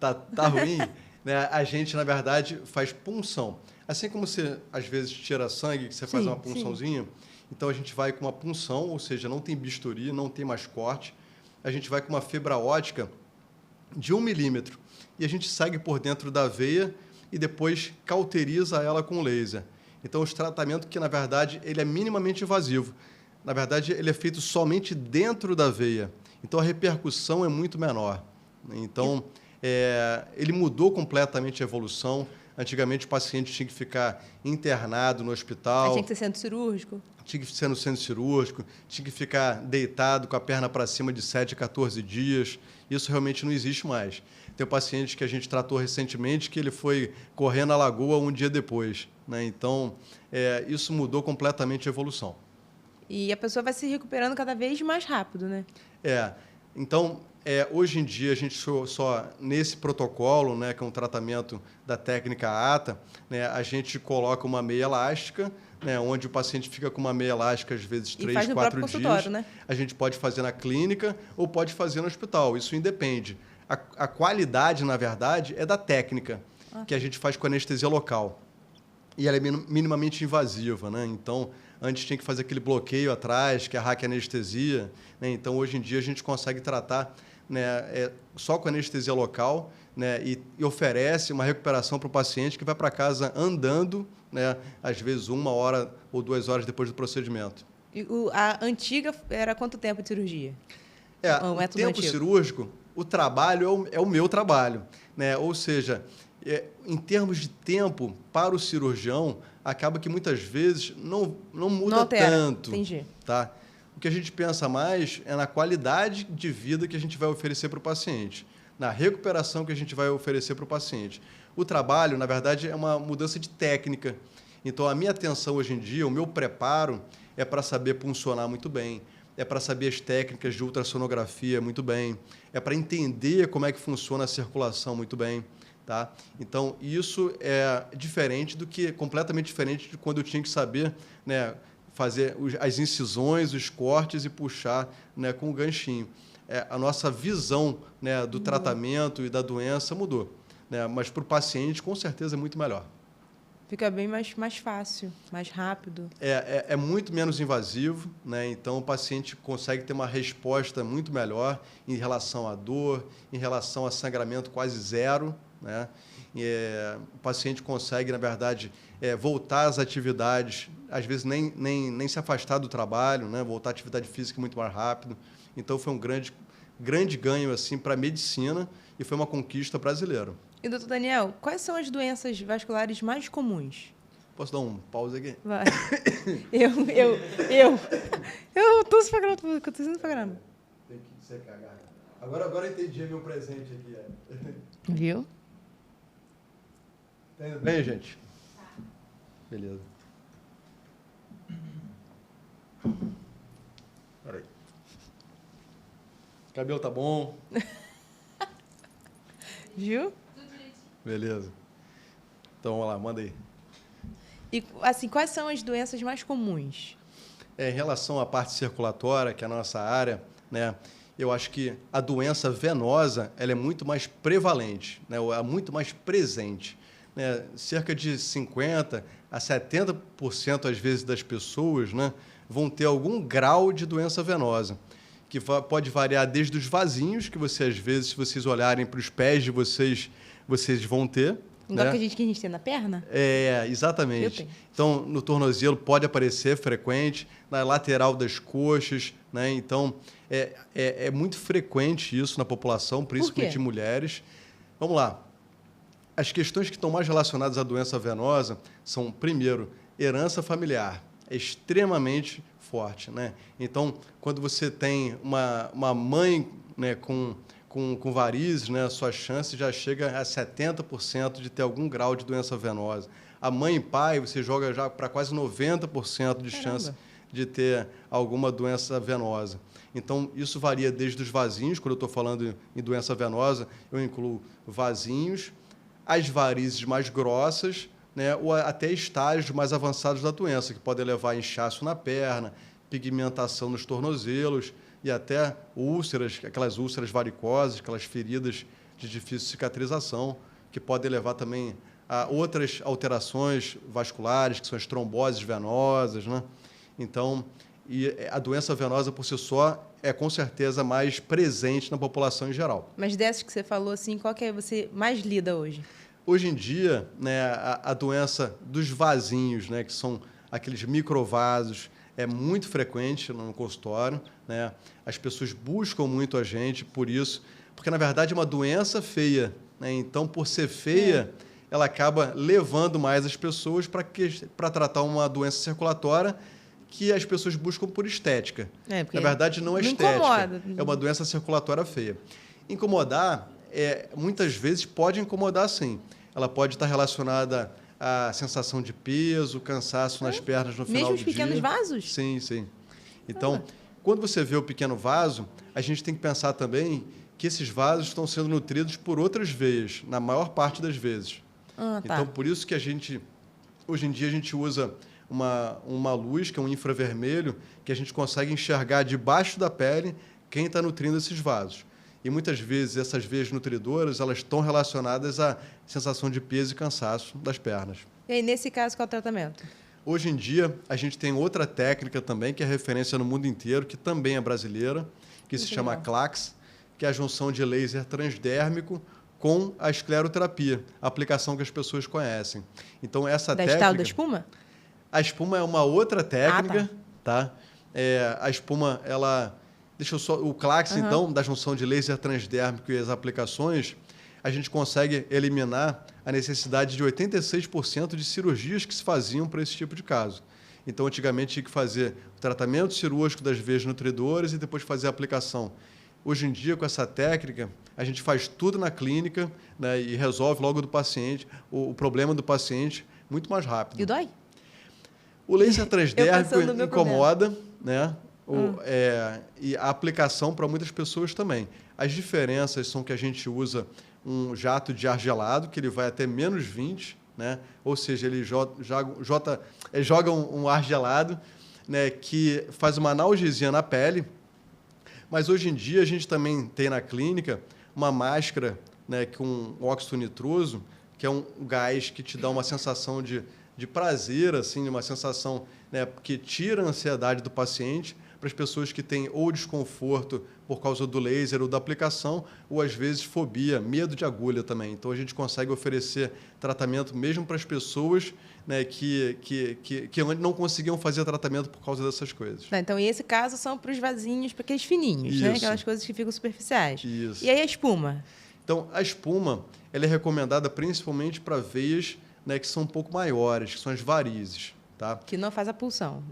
Tá ruim, né? A gente, na verdade, faz punção. Assim como você, às vezes, tira sangue, que você faz uma punçãozinha, sim. Então a gente vai com uma punção, ou seja, não tem bisturi, não tem mais corte. A gente vai com uma fibra ótica de 1 milímetro e a gente segue por dentro da veia e depois cauteriza ela com laser. Então, os tratamentos que, na verdade, ele é minimamente invasivo. Na verdade, ele é feito somente dentro da veia. Então, a repercussão é muito menor. Então, ele mudou completamente a evolução. Antigamente, o paciente tinha que ficar internado no hospital. Tinha que ser centro cirúrgico? Tinha que ser no centro cirúrgico, tinha que ficar deitado com a perna para cima de 7 a 14 dias. Isso realmente não existe mais. Tem um paciente que a gente tratou recentemente que ele foi correr na lagoa um dia depois, né? Então, isso mudou completamente a evolução. E a pessoa vai se recuperando cada vez mais rápido, né? Então, hoje em dia, a gente só nesse protocolo, né, que é um tratamento da técnica ATA, né, a gente coloca uma meia elástica, né, onde o paciente fica com uma meia elástica, às vezes, 3, 4 dias. Né? A gente pode fazer na clínica ou pode fazer no hospital. Isso independe. A qualidade, na verdade, é da técnica, que a gente faz com anestesia local. E ela é minimamente invasiva, né? Então, antes tinha que fazer aquele bloqueio atrás, que é a raquianestesia, né? Então, hoje em dia, a gente consegue tratar, né, só com anestesia local, né, e oferece uma recuperação para o paciente que vai para casa andando, né, às vezes 1 hora ou 2 horas depois do procedimento. E a antiga era quanto tempo de cirurgia? O tempo antigo cirúrgico, o trabalho é o meu trabalho, né? Ou seja, em termos de tempo para o cirurgião, acaba que muitas vezes não muda tanto. Entendi. Tá? O que a gente pensa mais é na qualidade de vida que a gente vai oferecer para o paciente, na recuperação que a gente vai oferecer para o paciente. O trabalho, na verdade, é uma mudança de técnica. Então, a minha atenção hoje em dia, o meu preparo é para saber puncionar muito bem, é para saber as técnicas de ultrassonografia muito bem, é para entender como é que funciona a circulação muito bem. Tá? Então, isso é completamente diferente de quando eu tinha que saber, né, fazer as incisões, os cortes e puxar, né, com o ganchinho. A nossa visão, né, do tratamento e da doença mudou, né? Mas para o paciente, com certeza, é muito melhor. Fica bem mais fácil, mais rápido. É muito menos invasivo, né? Então, o paciente consegue ter uma resposta muito melhor em relação à dor, em relação a sangramento quase zero, né? O paciente consegue, na verdade, voltar às atividades, às vezes nem se afastar do trabalho, né? Voltar à atividade física muito mais rápido. Então, foi um grande ganho assim, para a medicina e foi uma conquista brasileira. E, doutor Daniel, quais são as doenças vasculares mais comuns? Posso dar um pause aqui? Vai. Eu tô se pagando, tô sendo pagando. Tem que ser cagado. Agora eu entendi meu presente aqui. Viu? Tá indo bem, gente? Beleza. Peraí. O cabelo tá bom? Viu? Beleza. Então, vamos lá, manda aí. E, assim, quais são as doenças mais comuns? Em relação à parte circulatória, que é a nossa área, né, eu acho que a doença venosa ela é muito mais prevalente, né, é muito mais presente. Né, cerca de 50% a 70% às vezes das pessoas, né, vão ter algum grau de doença venosa, que pode variar desde os vasinhos, que você, às vezes, se vocês olharem para os pés de vocês, vocês vão ter. Igual né? que a gente tem na perna? Exatamente. Então, no tornozelo pode aparecer frequente, na lateral das coxas, né? Então, é muito frequente isso na população, principalmente em mulheres. Vamos lá. As questões que estão mais relacionadas à doença venosa são, primeiro, herança familiar. É extremamente forte, né? Então, quando você tem uma mãe, né, com varizes, né, a sua chance já chega a 70% de ter algum grau de doença venosa. A mãe e pai, você joga já para quase 90% de chance de ter alguma doença venosa. Então, isso varia desde os vasinhos, quando eu estou falando em doença venosa, eu incluo vasinhos, as varizes mais grossas, né, ou até estágios mais avançados da doença, que podem levar a inchaço na perna, pigmentação nos tornozelos e até úlceras, aquelas úlceras varicosas, aquelas feridas de difícil cicatrização, que podem levar também a outras alterações vasculares, que são as tromboses venosas, né? Então, e a doença venosa por si só é com certeza mais presente na população em geral. Mas dessas que você falou, assim, qual que você mais lida hoje? Hoje em dia, né, a doença dos vasinhos, né, que são aqueles microvasos, é muito frequente no consultório, né? As pessoas buscam muito a gente por isso, porque, na verdade, é uma doença feia, né? Então, por ser feia, ela acaba levando mais as pessoas para tratar uma doença circulatória que as pessoas buscam por estética. Na verdade, não é estética, incomoda. É uma doença circulatória feia. Incomodar, muitas vezes, pode incomodar, sim. Ela pode estar relacionada à sensação de peso, cansaço nas pernas no final do dia. Mesmo os pequenos vasos? Sim, sim. Então, quando você vê o pequeno vaso, a gente tem que pensar também que esses vasos estão sendo nutridos por outras veias, na maior parte das vezes. Então, por isso que hoje em dia, a gente usa uma luz, que é um infravermelho, que a gente consegue enxergar debaixo da pele quem está nutrindo esses vasos. E muitas vezes essas veias nutridoras elas estão relacionadas à sensação de peso e cansaço das pernas. E aí, nesse caso, qual é o tratamento? Hoje em dia, a gente tem outra técnica também, que é referência no mundo inteiro, que também é brasileira, que se chama CLACS, que é a junção de laser transdérmico com a escleroterapia, a aplicação que as pessoas conhecem. Então, essa técnica... Tal da espuma? A espuma é uma outra técnica, tá? A espuma, ela... Deixa eu só... O CLACS, então, da junção de laser transdérmico e as aplicações, a gente consegue eliminar a necessidade de 86% de cirurgias que se faziam para esse tipo de caso. Então, antigamente, tinha que fazer o tratamento cirúrgico das veias nutridoras e depois fazer a aplicação. Hoje em dia, com essa técnica, a gente faz tudo na clínica, né, e resolve logo do paciente o problema do paciente muito mais rápido. E dói? O laser transdérmico incomoda, né? E a aplicação para muitas pessoas também. As diferenças são que a gente usa um jato de ar gelado, que ele vai até menos 20, né? Ou seja, ele joga um ar gelado, né, que faz uma analgesia na pele. Mas hoje em dia a gente também tem na clínica uma máscara, né, com óxido nitroso, que é um gás que te dá uma sensação de prazer, assim, uma sensação, né, que tira a ansiedade do paciente, para as pessoas que têm ou desconforto por causa do laser ou da aplicação, ou às vezes fobia, medo de agulha também. Então a gente consegue oferecer tratamento mesmo para as pessoas, né, que não conseguiam fazer tratamento por causa dessas coisas. Então, e esse caso são para os vasinhos, para aqueles fininhos, né? Aquelas coisas que ficam superficiais. Isso. E aí a espuma? Então, a espuma ela é recomendada principalmente para veias, né, que são um pouco maiores, que são as varizes. Tá? Que não faz a pulsão.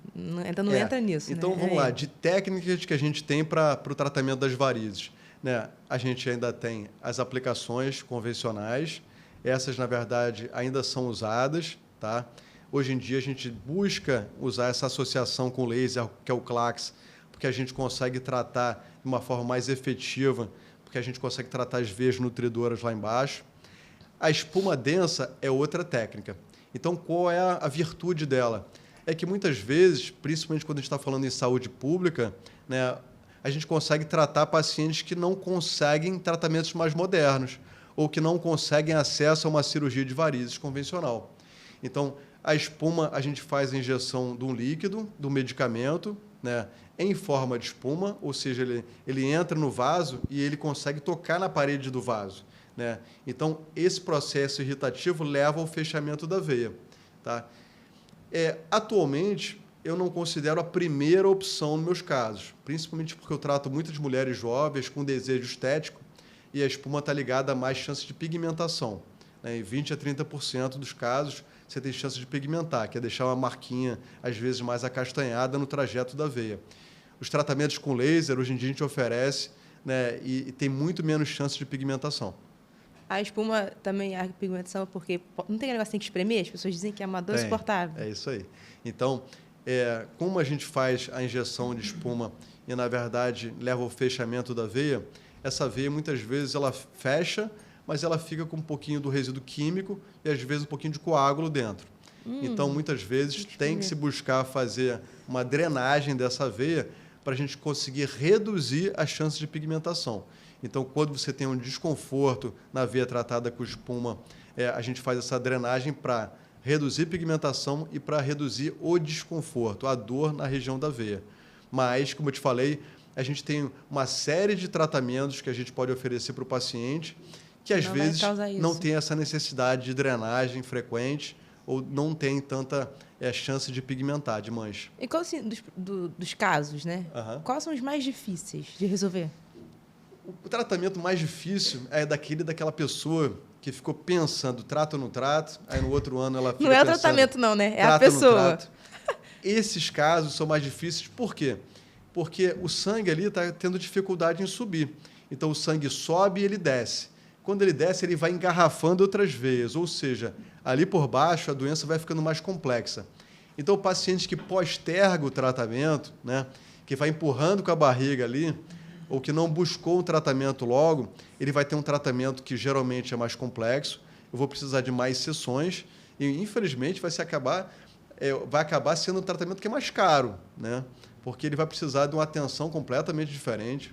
Então, não entra nisso. Então, vamos lá. De técnicas que a gente tem para o tratamento das varizes. Né? A gente ainda tem as aplicações convencionais. Essas, na verdade, ainda são usadas. Tá? Hoje em dia, a gente busca usar essa associação com laser, que é o CLACS, porque a gente consegue tratar de uma forma mais efetiva, porque a gente consegue tratar as veias nutridoras lá embaixo. A espuma densa é outra técnica. Então, qual é a virtude dela? É que muitas vezes, principalmente quando a gente está falando em saúde pública, né, a gente consegue tratar pacientes que não conseguem tratamentos mais modernos ou que não conseguem acesso a uma cirurgia de varizes convencional. Então, a espuma, a gente faz a injeção de um líquido, do medicamento, né, em forma de espuma, ou seja, ele entra no vaso e ele consegue tocar na parede do vaso, né? Então, esse processo irritativo leva ao fechamento da veia. Tá? Atualmente, eu não considero a primeira opção nos meus casos, principalmente porque eu trato muitas mulheres jovens com desejo estético e a espuma está ligada a mais chances de pigmentação. Né? Em 20% a 30% dos casos, você tem chance de pigmentar, que é deixar uma marquinha, às vezes, mais acastanhada no trajeto da veia. Os tratamentos com laser, hoje em dia, a gente oferece, né, e tem muito menos chance de pigmentação. A espuma também, a pigmentação, porque não tem negócio que tem que espremer? As pessoas dizem que é uma dor insuportável. É isso aí. Então, como a gente faz a injeção de espuma e, na verdade, leva ao fechamento da veia, essa veia, muitas vezes, ela fecha, mas ela fica com um pouquinho do resíduo químico e, às vezes, um pouquinho de coágulo dentro. Então, muitas vezes, tem que se buscar fazer uma drenagem dessa veia para a gente conseguir reduzir as chances de pigmentação. Então, quando você tem um desconforto na veia tratada com espuma, a gente faz essa drenagem para reduzir pigmentação e para reduzir o desconforto, a dor na região da veia. Mas, como eu te falei, a gente tem uma série de tratamentos que a gente pode oferecer para o paciente que, às vezes, não tem essa necessidade de drenagem frequente ou não tem tanta chance de pigmentar, de mancha. E qual, assim, dos casos, né? Quais são os mais difíceis de resolver? O tratamento mais difícil é daquela pessoa que ficou pensando, trato ou não trato, aí no outro ano ela fica Não é o pensando, tratamento não, né? É a pessoa. Esses casos são mais difíceis, por quê? Porque o sangue ali está tendo dificuldade em subir. Então, o sangue sobe e ele desce. Quando ele desce, ele vai engarrafando outras veias, ou seja, ali por baixo a doença vai ficando mais complexa. Então, o paciente que posterga o tratamento, né, que vai empurrando com a barriga ali, ou que não buscou um tratamento logo, ele vai ter um tratamento que geralmente é mais complexo, eu vou precisar de mais sessões e, infelizmente, vai acabar sendo um tratamento que é mais caro, né, porque ele vai precisar de uma atenção completamente diferente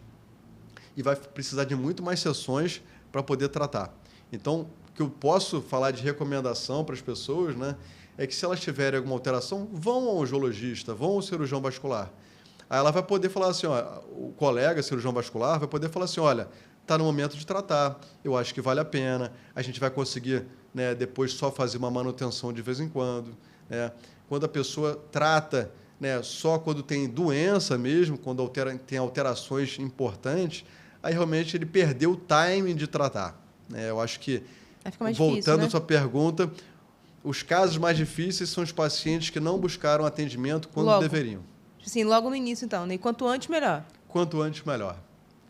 e vai precisar de muito mais sessões para poder tratar. Então, o que eu posso falar de recomendação para as pessoas, né, é que se elas tiverem alguma alteração, vão ao urologista, vão ao cirurgião vascular. Aí ela vai poder falar assim, ó, o colega cirurgião vascular vai poder falar assim, olha, está no momento de tratar, eu acho que vale a pena, a gente vai conseguir, né, depois só fazer uma manutenção de vez em quando. Né? Quando a pessoa trata, né, só quando tem doença mesmo, quando tem alterações importantes, aí realmente ele perdeu o timing de tratar. Eu acho que, voltando à sua pergunta, os casos mais difíceis são os pacientes que não buscaram atendimento quando deveriam. Sim, logo no início, então. Né? Quanto antes, melhor. Quanto antes, melhor.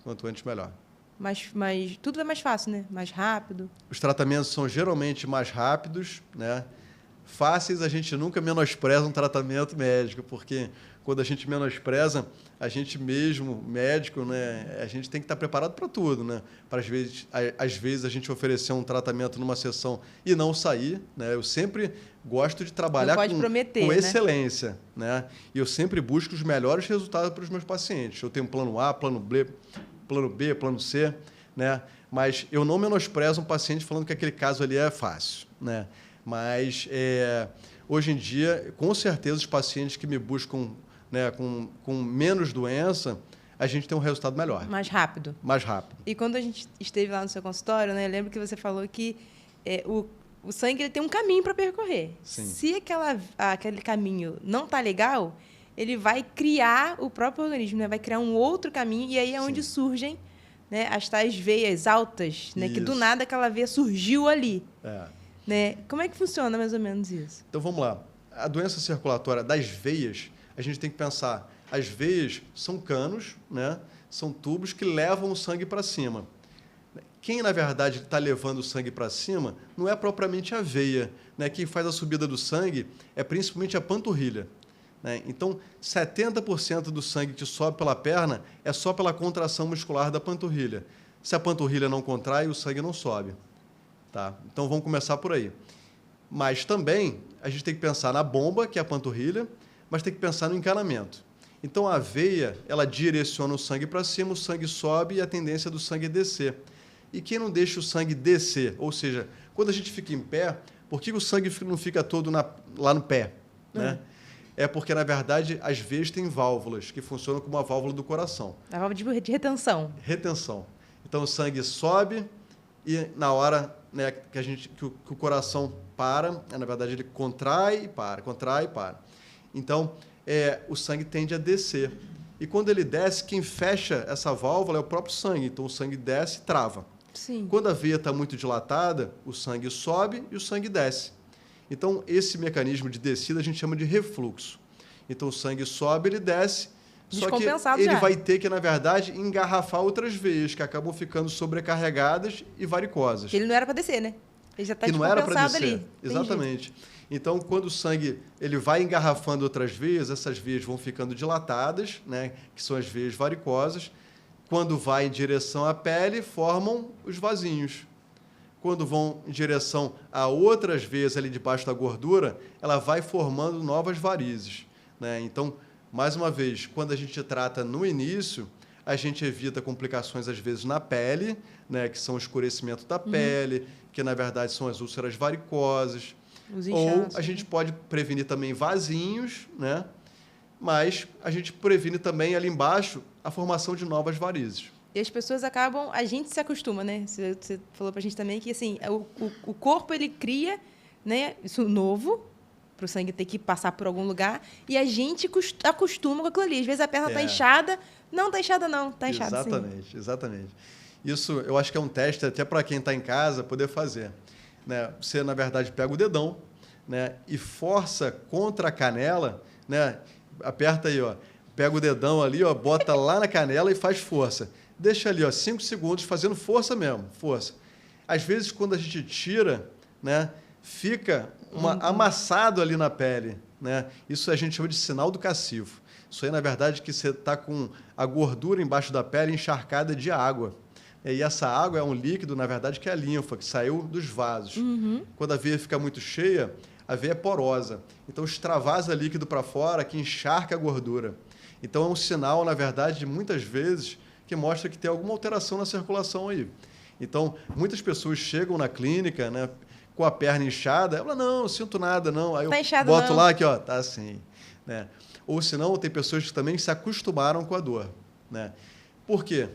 Quanto antes, melhor. Mas tudo é mais fácil, né? Mais rápido. Os tratamentos são geralmente mais rápidos, né? Fáceis, a gente nunca menospreza um tratamento médico, porque quando a gente menospreza, a gente mesmo, médico, né, a gente tem que estar preparado para tudo, né? Para às vezes a gente oferecer um tratamento numa sessão e não sair, né? Eu sempre gosto de trabalhar com excelência, né? E eu sempre busco os melhores resultados para os meus pacientes. Eu tenho plano A, plano B, plano C, né? Mas eu não menosprezo um paciente falando que aquele caso ali é fácil, né? Mas hoje em dia, com certeza, os pacientes que me buscam, né, com menos doença, a gente tem um resultado melhor. Mais rápido. Mais rápido. E quando a gente esteve lá no seu consultório, né, eu lembro que você falou que o sangue ele tem um caminho para percorrer. Sim. Se aquele caminho não está legal, ele vai criar o próprio organismo, né, vai criar um outro caminho, e aí é onde surgem, né, as tais veias altas, né, que do nada aquela veia surgiu ali. Né? Como é que funciona mais ou menos isso? Então, vamos lá. A doença circulatória das veias, a gente tem que pensar, as veias são canos, né? São tubos que levam o sangue para cima. quem, na verdade, está levando o sangue para cima não é propriamente a veia, né? Quem faz a subida do sangue é principalmente a panturrilha, né? Então, 70% do sangue que sobe pela perna é só pela contração muscular da panturrilha. Se a panturrilha não contrai, o sangue não sobe. Tá? Então, vamos começar por aí. Mas também a gente tem que pensar na bomba, que é a panturrilha, mas tem que pensar no encanamento. Então, a veia, ela direciona o sangue para cima, o sangue sobe e a tendência do sangue é descer. E quem não deixa o sangue descer? Ou seja, quando a gente fica em pé, por que o sangue não fica todo lá no pé? Né? É porque, na verdade, as veias têm válvulas, que funcionam como a válvula do coração. A válvula de retenção. Retenção. Então, o sangue sobe e, na hora, né, que o coração para, na verdade, ele contrai e para, contrai e para. Então, o sangue tende a descer. E quando ele desce, quem fecha essa válvula é o próprio sangue. Então, o sangue desce e trava. Sim. Quando a veia está muito dilatada, o sangue sobe e o sangue desce. Então, esse mecanismo de descida a gente chama de refluxo. Então, o sangue sobe, ele desce, só que ele vai ter que, na verdade, engarrafar outras veias, que acabam ficando sobrecarregadas e varicosas. Ele não era para descer, né? Ele já está descompensado ali. Exatamente. Então, quando o sangue ele vai engarrafando outras veias, essas veias vão ficando dilatadas, né, que são as veias varicosas. Quando vai em direção à pele, formam os vasinhos. Quando vão em direção a outras veias ali debaixo da gordura, ela vai formando novas varizes, né? Então, mais uma vez, quando a gente trata no início, a gente evita complicações, às vezes, na pele, né, que são o escurecimento da pele, que, na verdade, são as úlceras varicosas. Ou a gente pode prevenir também vasinhos, né? Mas a gente previne também ali embaixo a formação de novas varizes. E as pessoas acabam... A gente se acostuma, né? Você falou para a gente também que assim, o corpo ele cria, né, isso novo, para o sangue ter que passar por algum lugar, e a gente acostuma com aquilo ali. Às vezes a perna está inchada. Não, está inchada não. Está inchada exatamente, sim. Exatamente. Isso eu acho que é um teste até para quem está em casa poder fazer. Né? Você, na verdade, pega o dedão, né, e força contra a canela, né? Aperta aí, ó. Pega o dedão ali, ó, bota lá na canela e faz força. Deixa ali, ó, 5 segundos fazendo força mesmo, força. Às vezes, quando a gente tira, né, fica amassado ali na pele, né? Isso a gente chama de sinal do cacifo. Isso aí, na verdade, que você está com a gordura embaixo da pele encharcada de água. E essa água é um líquido, na verdade, que é a linfa, que saiu dos vasos. Quando a veia fica muito cheia, a veia é porosa. Então, extravasa líquido para fora, que encharca a gordura. Então, é um sinal, na verdade, de muitas vezes, que mostra que tem alguma alteração na circulação aí. Então, muitas pessoas chegam na clínica, né, com a perna inchada, ela, não sinto nada, não. Aí eu boto lá, aqui, ó, tá assim. Né? Ou, senão, tem pessoas que também se acostumaram com a dor. Né? Por quê?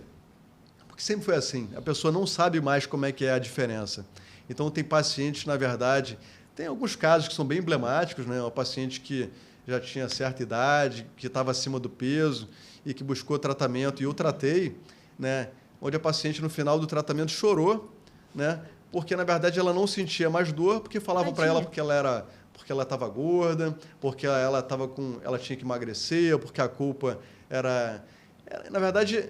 Porque sempre foi assim. A pessoa não sabe mais como é que é a diferença. Então, tem pacientes, na verdade... Tem alguns casos que são bem emblemáticos, né? Uma paciente que já tinha certa idade, que estava acima do peso e que buscou tratamento, e eu tratei, né? Onde a paciente, no final do tratamento, chorou, né? Porque, na verdade, ela não sentia mais dor, porque falavam para ela porque ela estava gorda, porque ela tinha que emagrecer, porque a culpa era... Na verdade,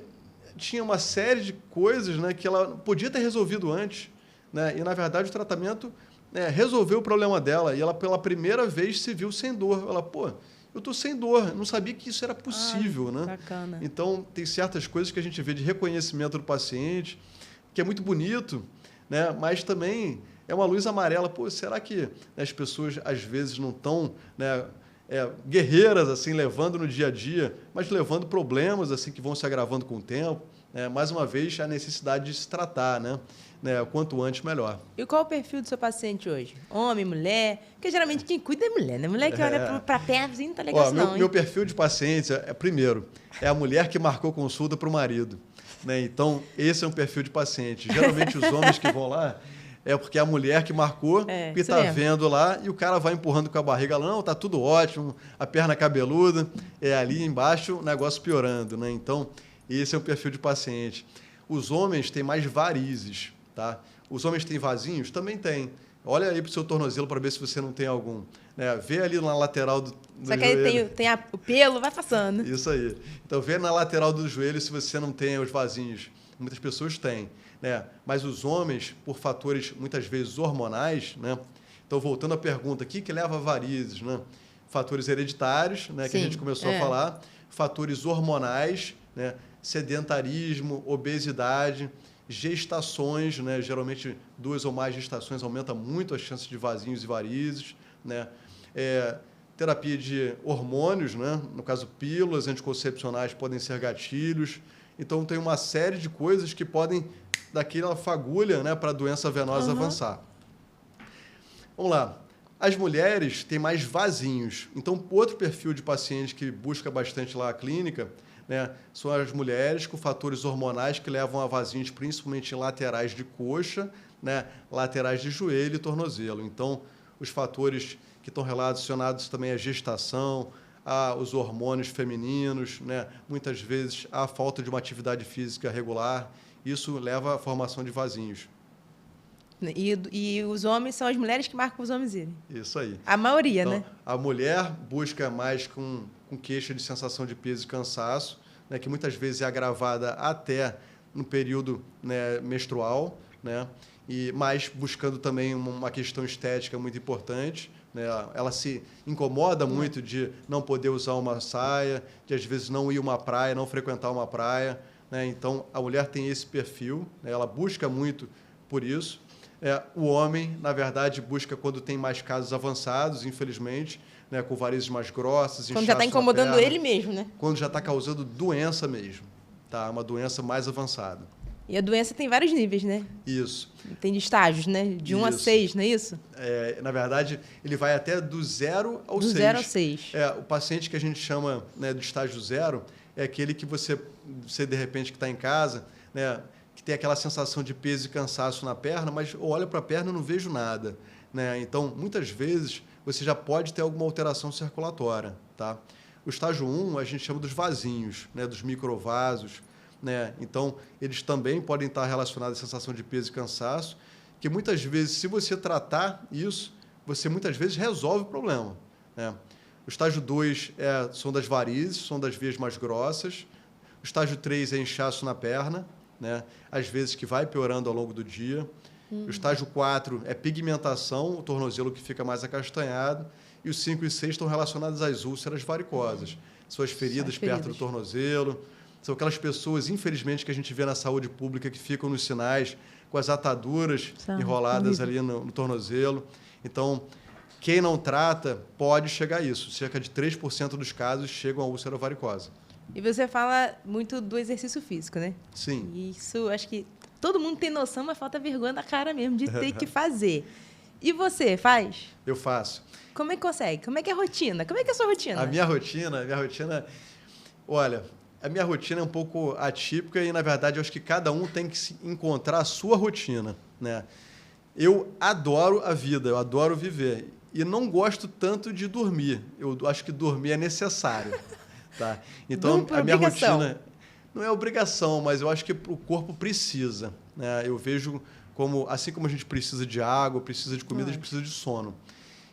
tinha uma série de coisas, né, que ela podia ter resolvido antes, né? E, na verdade, o tratamento... resolveu o problema dela, e ela, pela primeira vez, se viu sem dor. Ela, pô, eu estou sem dor, não sabia que isso era possível, né? Bacana. Então, tem certas coisas que a gente vê de reconhecimento do paciente, que é muito bonito, né? Mas também é uma luz amarela. Pô, será que as pessoas, às vezes, não estão, né, guerreiras, assim, levando no dia a dia, mas levando problemas assim que vão se agravando com o tempo? Mais uma vez, a necessidade de se tratar, né? Quanto antes, melhor. E qual é o perfil do seu paciente hoje? Homem, mulher? Porque geralmente quem cuida é mulher, né? Mulher que olha para a perna, assim, não tá legal assim, não. Meu perfil de paciente primeiro, é a mulher que marcou consulta para o marido. Né? Então, esse é um perfil de paciente. Geralmente, os homens que vão lá é porque é a mulher que marcou, que está vendo lá, e o cara vai empurrando com a barriga lá, não, tá tudo ótimo, a perna cabeluda, ali embaixo o negócio piorando. Né? Então, esse é um perfil de paciente. Os homens têm mais varizes. Tá? Os homens têm vasinhos? Também tem. Olha aí para o seu tornozelo para ver se você não tem algum. Né? Vê ali na lateral do Só que aí tem o pelo, vai passando. Isso aí. Então, vê na lateral do joelho se você não tem os vasinhos. Muitas pessoas têm. né? Mas os homens, por fatores muitas vezes hormonais, né? Então, voltando à pergunta, o que leva a varizes, né? Fatores hereditários, né? Que a gente começou a falar, fatores hormonais, né? Sedentarismo, obesidade, gestações, né? Geralmente 2 ou mais gestações aumenta muito as chances de vasinhos e varizes, né? Terapia de hormônios, né? No caso, pílulas anticoncepcionais podem ser gatilhos. Então, tem uma série de coisas que podem dar aquela fagulha, né? Para a doença venosa avançar. Vamos lá. As mulheres têm mais vasinhos. Então, outro perfil de paciente que busca bastante lá a clínica, né, são as mulheres com fatores hormonais que levam a vasinhos, principalmente em laterais de coxa, né, laterais de joelho e tornozelo. Então, os fatores que estão relacionados também à gestação, aos hormônios femininos, né, muitas vezes à falta de uma atividade física regular, isso leva à formação de vasinhos. E os homens são as mulheres que marcam os homens irem. Isso aí. A maioria, então, né? A mulher busca mais com queixa de sensação de peso e cansaço, né, que muitas vezes é agravada até no período, né, menstrual, né, e mais buscando também uma questão estética muito importante. Né, ela se incomoda muito de não poder usar uma saia, de às vezes não ir a uma praia, não frequentar uma praia. Né, então, a mulher tem esse perfil, né, ela busca muito por isso. O homem, na verdade, busca quando tem mais casos avançados, infelizmente, né, com varizes mais grossas, quando já está incomodando ele mesmo, né? Quando já está causando doença mesmo, tá? Uma doença mais avançada. E a doença tem vários níveis, né? Isso. Tem de estágios, né? De 1 a 6, não é isso? Na verdade, ele vai até do 0 ao 6. Do 0 ao 6. O paciente que a gente chama, né, do estágio 0 é aquele que você de repente, que está em casa, né, que tem aquela sensação de peso e cansaço na perna, mas eu olho para a perna e não vejo nada. Né? Então, muitas vezes, você já pode ter alguma alteração circulatória. Tá? O estágio 1, a gente chama dos vasinhos, né? Dos microvasos. Né? Então, eles também podem estar relacionados à sensação de peso e cansaço, que muitas vezes, se você tratar isso, você muitas vezes resolve o problema. Né? O estágio 2 são das varizes, são das veias mais grossas. O estágio 3 é inchaço na perna, né? Às vezes que vai piorando ao longo do dia. O estágio 4 é pigmentação, o tornozelo que fica mais acastanhado. E os 5 e 6 estão relacionados às úlceras varicosas. São as feridas perto do tornozelo. São aquelas pessoas, infelizmente, que a gente vê na saúde pública que ficam nos sinais com as ataduras enroladas ali no tornozelo. Então, quem não trata pode chegar a isso. Cerca de 3% dos casos chegam à úlcera varicosa. E você fala muito do exercício físico, né? Sim. Isso, acho que todo mundo tem noção, mas falta vergonha na cara mesmo de ter que fazer. E você, faz? Eu faço. Como é que consegue? Como é que é a rotina? Como é que é a sua rotina? A minha rotina... Olha, a minha rotina é um pouco atípica e, na verdade, eu acho que cada um tem que encontrar a sua rotina. Né? Eu adoro a vida, eu adoro viver. E não gosto tanto de dormir. Eu acho que dormir é necessário. Tá? Então, a minha rotina não é obrigação, mas eu acho que o corpo precisa. Né? Eu vejo como, assim como a gente precisa de água, precisa de comida, a gente precisa de sono.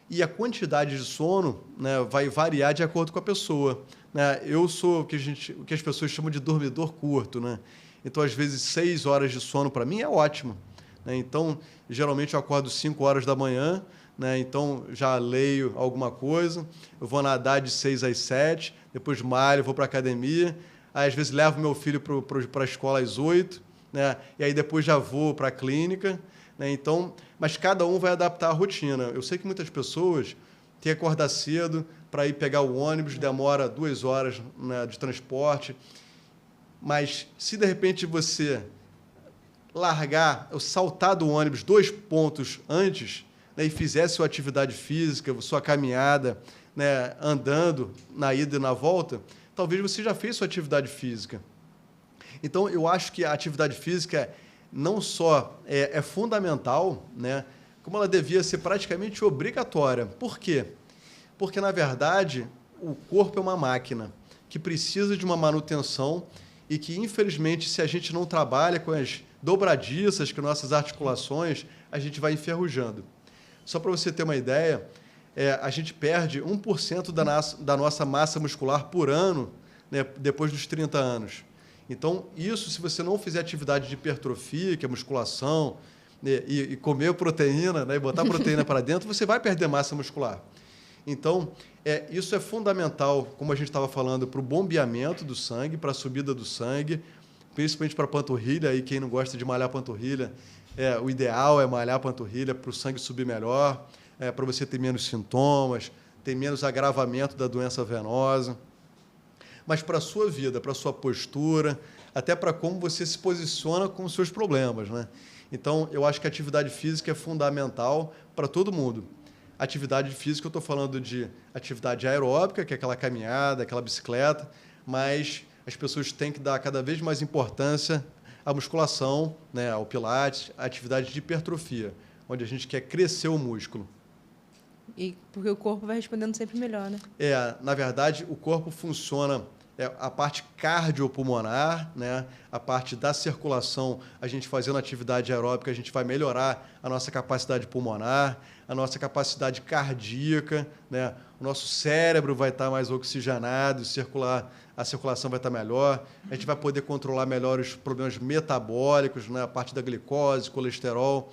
E a quantidade de sono, né, vai variar de acordo com a pessoa. Né? Eu sou o que as pessoas chamam de dormidor curto. Né? Então, às vezes, 6 horas de sono para mim é ótimo. Né? Então, geralmente eu acordo 5 horas da manhã, né? Então, já leio alguma coisa, eu vou nadar de 6 às 7, depois malho, vou para a academia, aí, às vezes levo meu filho para a escola às 8, né? E aí depois já vou para a clínica. Né? Então, mas cada um vai adaptar a rotina. Eu sei que muitas pessoas têm que acordar cedo para ir pegar o ônibus, demora 2 horas, né, de transporte, mas se de repente você largar, saltar do ônibus 2 pontos antes, né, e fizesse sua atividade física, sua caminhada, né, andando na ida e na volta, talvez você já fez sua atividade física. Então, eu acho que a atividade física não só é fundamental, né, como ela devia ser praticamente obrigatória. Por quê? Porque, na verdade, o corpo é uma máquina que precisa de uma manutenção e que, infelizmente, se a gente não trabalha com as dobradiças, com nossas articulações, a gente vai enferrujando. Só para você ter uma ideia, a gente perde 1% da nossa massa muscular por ano, né, depois dos 30 anos. Então, isso, se você não fizer atividade de hipertrofia, que é musculação, né, e comer proteína, né, e botar proteína para dentro, você vai perder massa muscular. Então, isso é fundamental, como a gente estava falando, para o bombeamento do sangue, para a subida do sangue, principalmente para a panturrilha. Aí quem não gosta de malhar a panturrilha, o ideal é malhar a panturrilha para o sangue subir melhor, para você ter menos sintomas, ter menos agravamento da doença venosa. Mas para a sua vida, para a sua postura, até para como você se posiciona com os seus problemas, né? Então, eu acho que a atividade física é fundamental para todo mundo. Atividade física, eu estou falando de atividade aeróbica, que é aquela caminhada, aquela bicicleta, mas as pessoas têm que dar cada vez mais importância à musculação, né, ao pilates, à atividade de hipertrofia, onde a gente quer crescer o músculo. E porque o corpo vai respondendo sempre melhor, né? Na verdade, o corpo funciona, a parte cardiopulmonar, né, a parte da circulação, a gente fazendo atividade aeróbica, a gente vai melhorar a nossa capacidade pulmonar, a nossa capacidade cardíaca, né, o nosso cérebro vai estar mais oxigenado, a circulação vai estar melhor, a gente vai poder controlar melhor os problemas metabólicos, né, a parte da glicose, colesterol.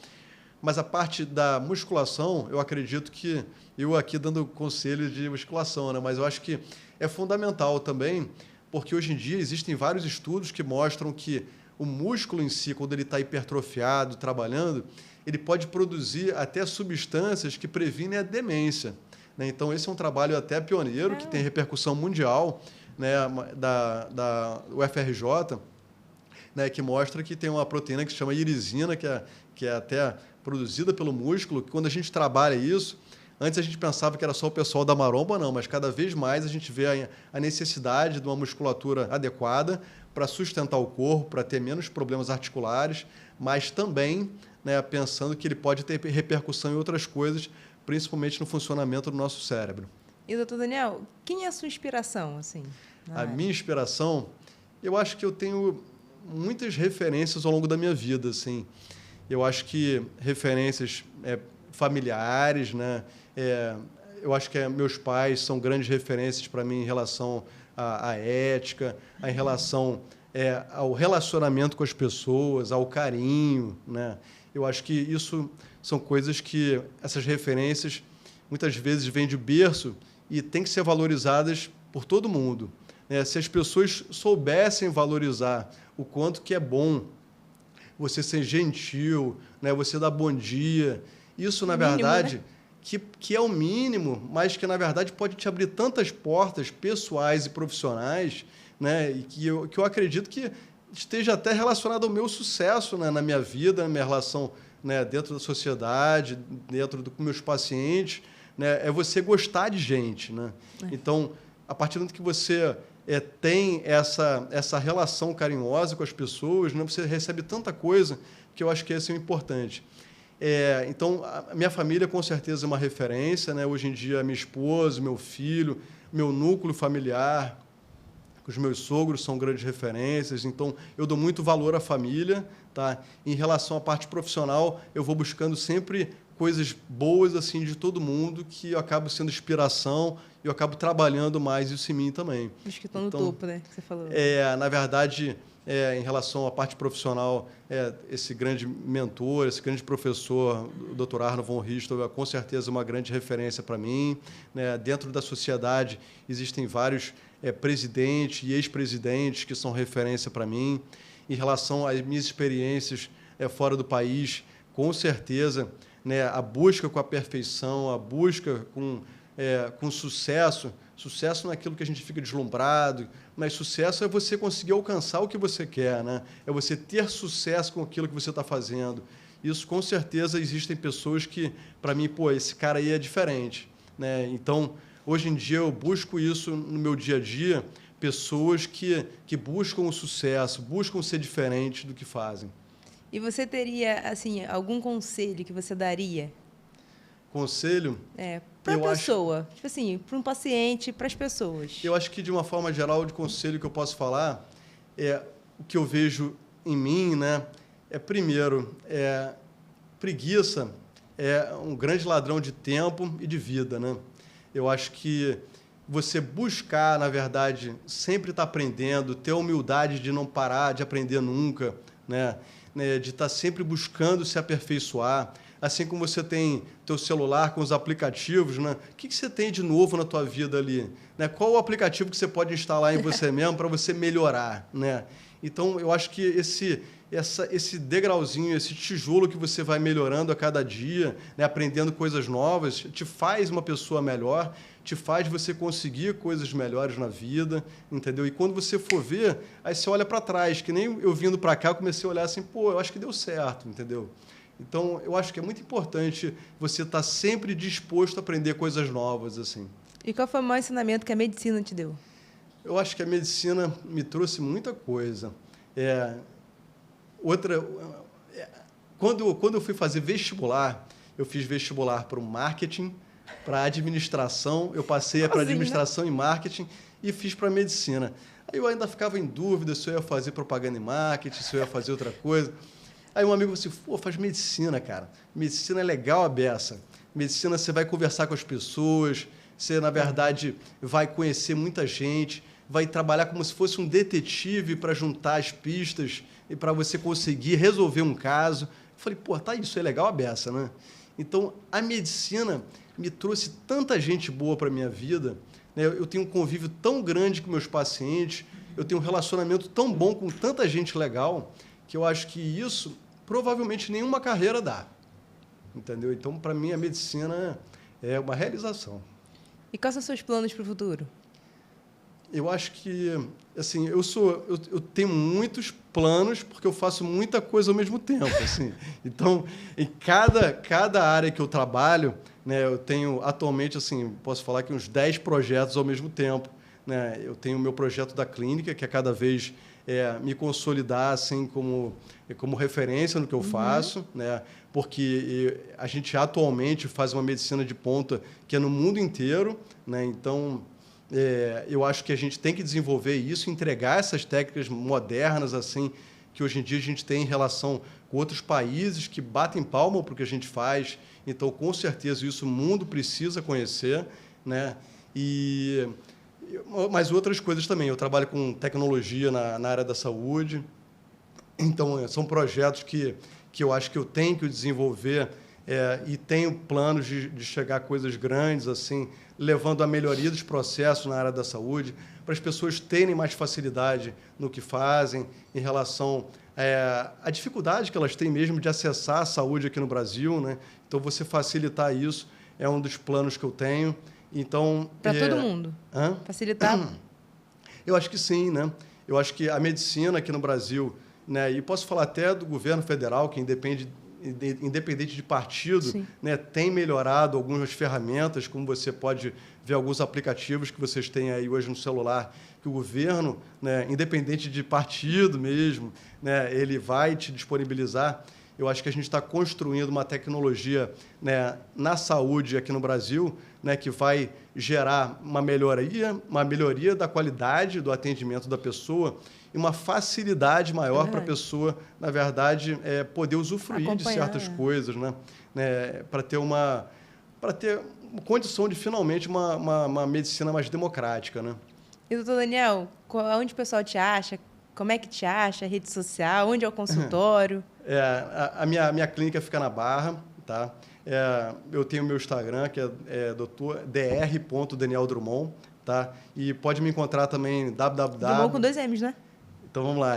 Mas a parte da musculação, eu acredito que, eu aqui dando conselhos de musculação, né? Mas eu acho que é fundamental também, porque hoje em dia existem vários estudos que mostram que o músculo em si, quando ele está hipertrofiado, trabalhando, ele pode produzir até substâncias que previnem a demência, né? Então, esse é um trabalho até pioneiro, que tem repercussão mundial, né? da UFRJ, né? Que mostra que tem uma proteína que se chama irisina, que é até produzida pelo músculo, que quando a gente trabalha isso, antes a gente pensava que era só o pessoal da maromba, não, mas cada vez mais a gente vê a necessidade de uma musculatura adequada para sustentar o corpo, para ter menos problemas articulares, mas também, né, pensando que ele pode ter repercussão em outras coisas, principalmente no funcionamento do nosso cérebro. E, doutor Daniel, quem é a sua inspiração, assim? A minha inspiração, eu acho que eu tenho muitas referências ao longo da minha vida, assim. Eu acho que referências familiares, né? Eu acho que meus pais são grandes referências para mim em relação à ética, em relação ao relacionamento com as pessoas, ao carinho, né? Eu acho que isso são coisas que essas referências muitas vezes vêm de berço e têm que ser valorizadas por todo mundo, né? Se as pessoas soubessem valorizar o quanto que é bom você ser gentil, né? Você dar bom dia. Isso, na verdade, né? que é o mínimo, mas que, na verdade, pode te abrir tantas portas pessoais e profissionais, né? E que eu acredito que esteja até relacionado ao meu sucesso, né? Na minha vida, na minha relação, né? Dentro da sociedade, dentro com meus pacientes, né? É você gostar de gente, né? Então, a partir do momento que você tem essa relação carinhosa com as pessoas, né? Você recebe tanta coisa que eu acho que esse é o importante. Então, a minha família, com certeza, é uma referência, né? Hoje em dia, minha esposa, meu filho, meu núcleo familiar, os meus sogros são grandes referências. Então, eu dou muito valor à família, tá? Em relação à parte profissional, eu vou buscando sempre coisas boas assim de todo mundo, que eu acabo sendo inspiração e eu acabo trabalhando mais isso em mim também. Os que estão no topo, né? Que você falou. Na verdade, em relação à parte profissional, esse grande mentor, esse grande professor, o Dr. Arno von Richthofen, é com certeza uma grande referência para mim, né? Dentro da sociedade existem vários presidentes e ex-presidentes que são referência para mim. Em relação às minhas experiências fora do país, com certeza, né, a busca com a perfeição, a busca com sucesso. Sucesso não é aquilo que a gente fica deslumbrado, mas sucesso é você conseguir alcançar o que você quer, né? É você ter sucesso com aquilo que você está fazendo. Isso, com certeza, existem pessoas que, para mim, esse cara aí é diferente, né? Então, hoje em dia, eu busco isso no meu dia a dia, pessoas que buscam o sucesso, buscam ser diferentes do que fazem. E você teria, assim, algum conselho que você daria? Conselho? Para a pessoa, tipo assim, para um paciente, para as pessoas. Eu acho que, de uma forma geral, de conselho que eu posso falar, o que eu vejo em mim, né? Primeiro, preguiça é um grande ladrão de tempo e de vida, né? Eu acho que você buscar, na verdade, sempre estar aprendendo, ter a humildade de não parar de aprender nunca, né? De estar sempre buscando se aperfeiçoar. Assim como você tem teu celular com os aplicativos, né? O que você tem de novo na tua vida ali? Né? Qual o aplicativo que você pode instalar em você mesmo para você melhorar? Né? Então, eu acho que esse degrauzinho, esse tijolo que você vai melhorando a cada dia, né? Aprendendo coisas novas, te faz uma pessoa melhor, te faz você conseguir coisas melhores na vida, entendeu? E quando você for ver, aí você olha para trás, que nem eu vindo para cá, eu comecei a olhar assim, pô, eu acho que deu certo, entendeu? Então, eu acho que é muito importante você estar sempre disposto a aprender coisas novas, assim. E qual foi o maior ensinamento que a medicina te deu? Eu acho que a medicina me trouxe muita coisa. Quando eu fui fazer vestibular, eu fiz vestibular para o marketing, para administração, eu passei para administração e marketing e fiz para medicina. Aí eu ainda ficava em dúvida se eu ia fazer propaganda e marketing, se eu ia fazer outra coisa. Aí um amigo falou assim, pô, faz medicina, cara. Medicina é legal a beça. Medicina você vai conversar com as pessoas, você, na verdade, vai conhecer muita gente, vai trabalhar como se fosse um detetive para juntar as pistas e para você conseguir resolver um caso. Eu falei, pô, tá, isso é legal a beça, né? Então, a medicina me trouxe tanta gente boa para a minha vida, né? Eu tenho um convívio tão grande com meus pacientes, eu tenho um relacionamento tão bom com tanta gente legal, que eu acho que isso provavelmente nenhuma carreira dá, entendeu? Então, para mim, a medicina é uma realização. E quais são os seus planos para o futuro? Eu acho que, assim, eu tenho muitos planos porque eu faço muita coisa ao mesmo tempo, assim. Então, em cada área que eu trabalho, né, eu tenho atualmente, assim, posso falar que uns 10 projetos ao mesmo tempo, né? Eu tenho o meu projeto da clínica, que é cada vez me consolidar assim como referência no que eu faço, né? Porque a gente atualmente faz uma medicina de ponta que é no mundo inteiro, né? Então, eu acho que a gente tem que desenvolver isso, entregar essas técnicas modernas assim que hoje em dia a gente tem em relação com outros países que batem palma para o que a gente faz. Então, com certeza, isso o mundo precisa conhecer, né? Mas outras coisas também. Eu trabalho com tecnologia na área da saúde. Então, são projetos que eu acho que eu tenho que desenvolver e tenho planos de chegar a coisas grandes, assim, levando a melhoria dos processos na área da saúde, para as pessoas terem mais facilidade no que fazem em relação à dificuldade que elas têm mesmo de acessar a saúde aqui no Brasil, né? Então, você facilitar isso é um dos planos que eu tenho. Então, para todo mundo? Facilitar? Eu acho que sim, né? Eu acho que a medicina aqui no Brasil, né, e posso falar até do governo federal, que independente de partido, né, tem melhorado algumas ferramentas, como você pode ver alguns aplicativos que vocês têm aí hoje no celular, que o governo, né, independente de partido mesmo, né, ele vai te disponibilizar. Eu acho que a gente está construindo uma tecnologia, né, na saúde aqui no Brasil, né, que vai gerar uma melhoria da qualidade do atendimento da pessoa e uma facilidade maior para a pessoa, na verdade, poder usufruir de certas coisas, né, para ter uma condição de, finalmente, uma medicina mais democrática, né? E, doutor Daniel, onde o pessoal te acha? Como é que te acha? Rede social? Onde é o consultório? A minha clínica fica na Barra, tá? Eu tenho o meu Instagram, que é dr.daniel.drummond, tá? E pode me encontrar também Drummond com 2 M's, né? Então, vamos lá.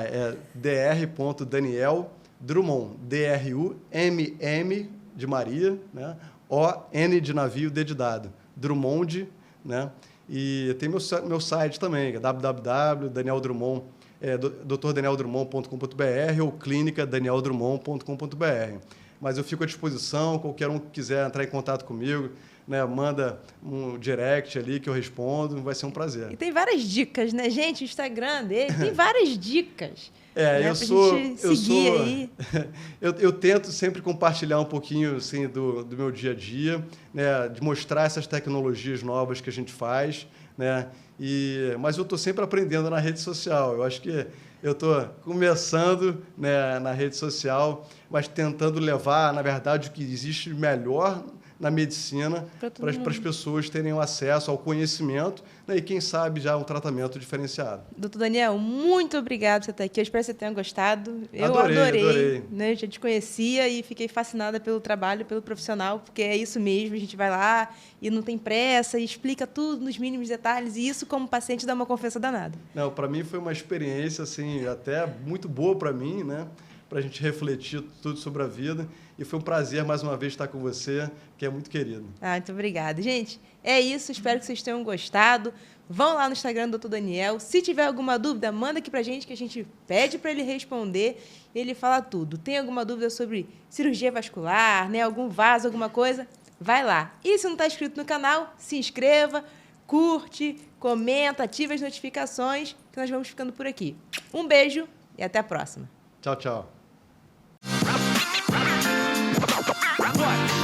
dr.daniel.drummond, D-R-U-M-M de Maria, né? O-N de navio, D de dado. Drummond, né? E tem meu site também, que é www.danieldrummond, drdaniel.drummond.com.br ou clinicadanieldrummond.com.br. Mas eu fico à disposição, qualquer um que quiser entrar em contato comigo, né, manda um direct ali que eu respondo, vai ser um prazer. E tem várias dicas, né, gente? O Instagram dele tem várias dicas. Eu tento sempre compartilhar um pouquinho assim, do meu dia a dia, né, de mostrar essas tecnologias novas que a gente faz, né, mas eu estou sempre aprendendo na rede social. Eu acho que eu estou começando, né, na rede social, mas tentando levar, na verdade, o que existe melhor na medicina para as pessoas terem acesso ao conhecimento, né, e, quem sabe, já um tratamento diferenciado. Doutor Daniel, muito obrigado por você estar aqui. Eu espero que você tenha gostado. Eu adorei. Né? Eu já te conhecia e fiquei fascinada pelo trabalho, pelo profissional, porque é isso mesmo. A gente vai lá e não tem pressa e explica tudo nos mínimos detalhes. E isso, como paciente, dá uma confiança danada. Não, para mim foi uma experiência assim, até muito boa para mim, né? Para a gente refletir tudo sobre a vida. E foi um prazer, mais uma vez, estar com você, que é muito querido. Muito obrigada. Gente, é isso. Espero que vocês tenham gostado. Vão lá no Instagram do Dr. Daniel. Se tiver alguma dúvida, manda aqui pra gente, que a gente pede para ele responder. Ele fala tudo. Tem alguma dúvida sobre cirurgia vascular, né? Algum vaso, alguma coisa? Vai lá. E se não está inscrito no canal, se inscreva, curte, comenta, ative as notificações, que nós vamos ficando por aqui. Um beijo e até a próxima. Tchau, tchau. What?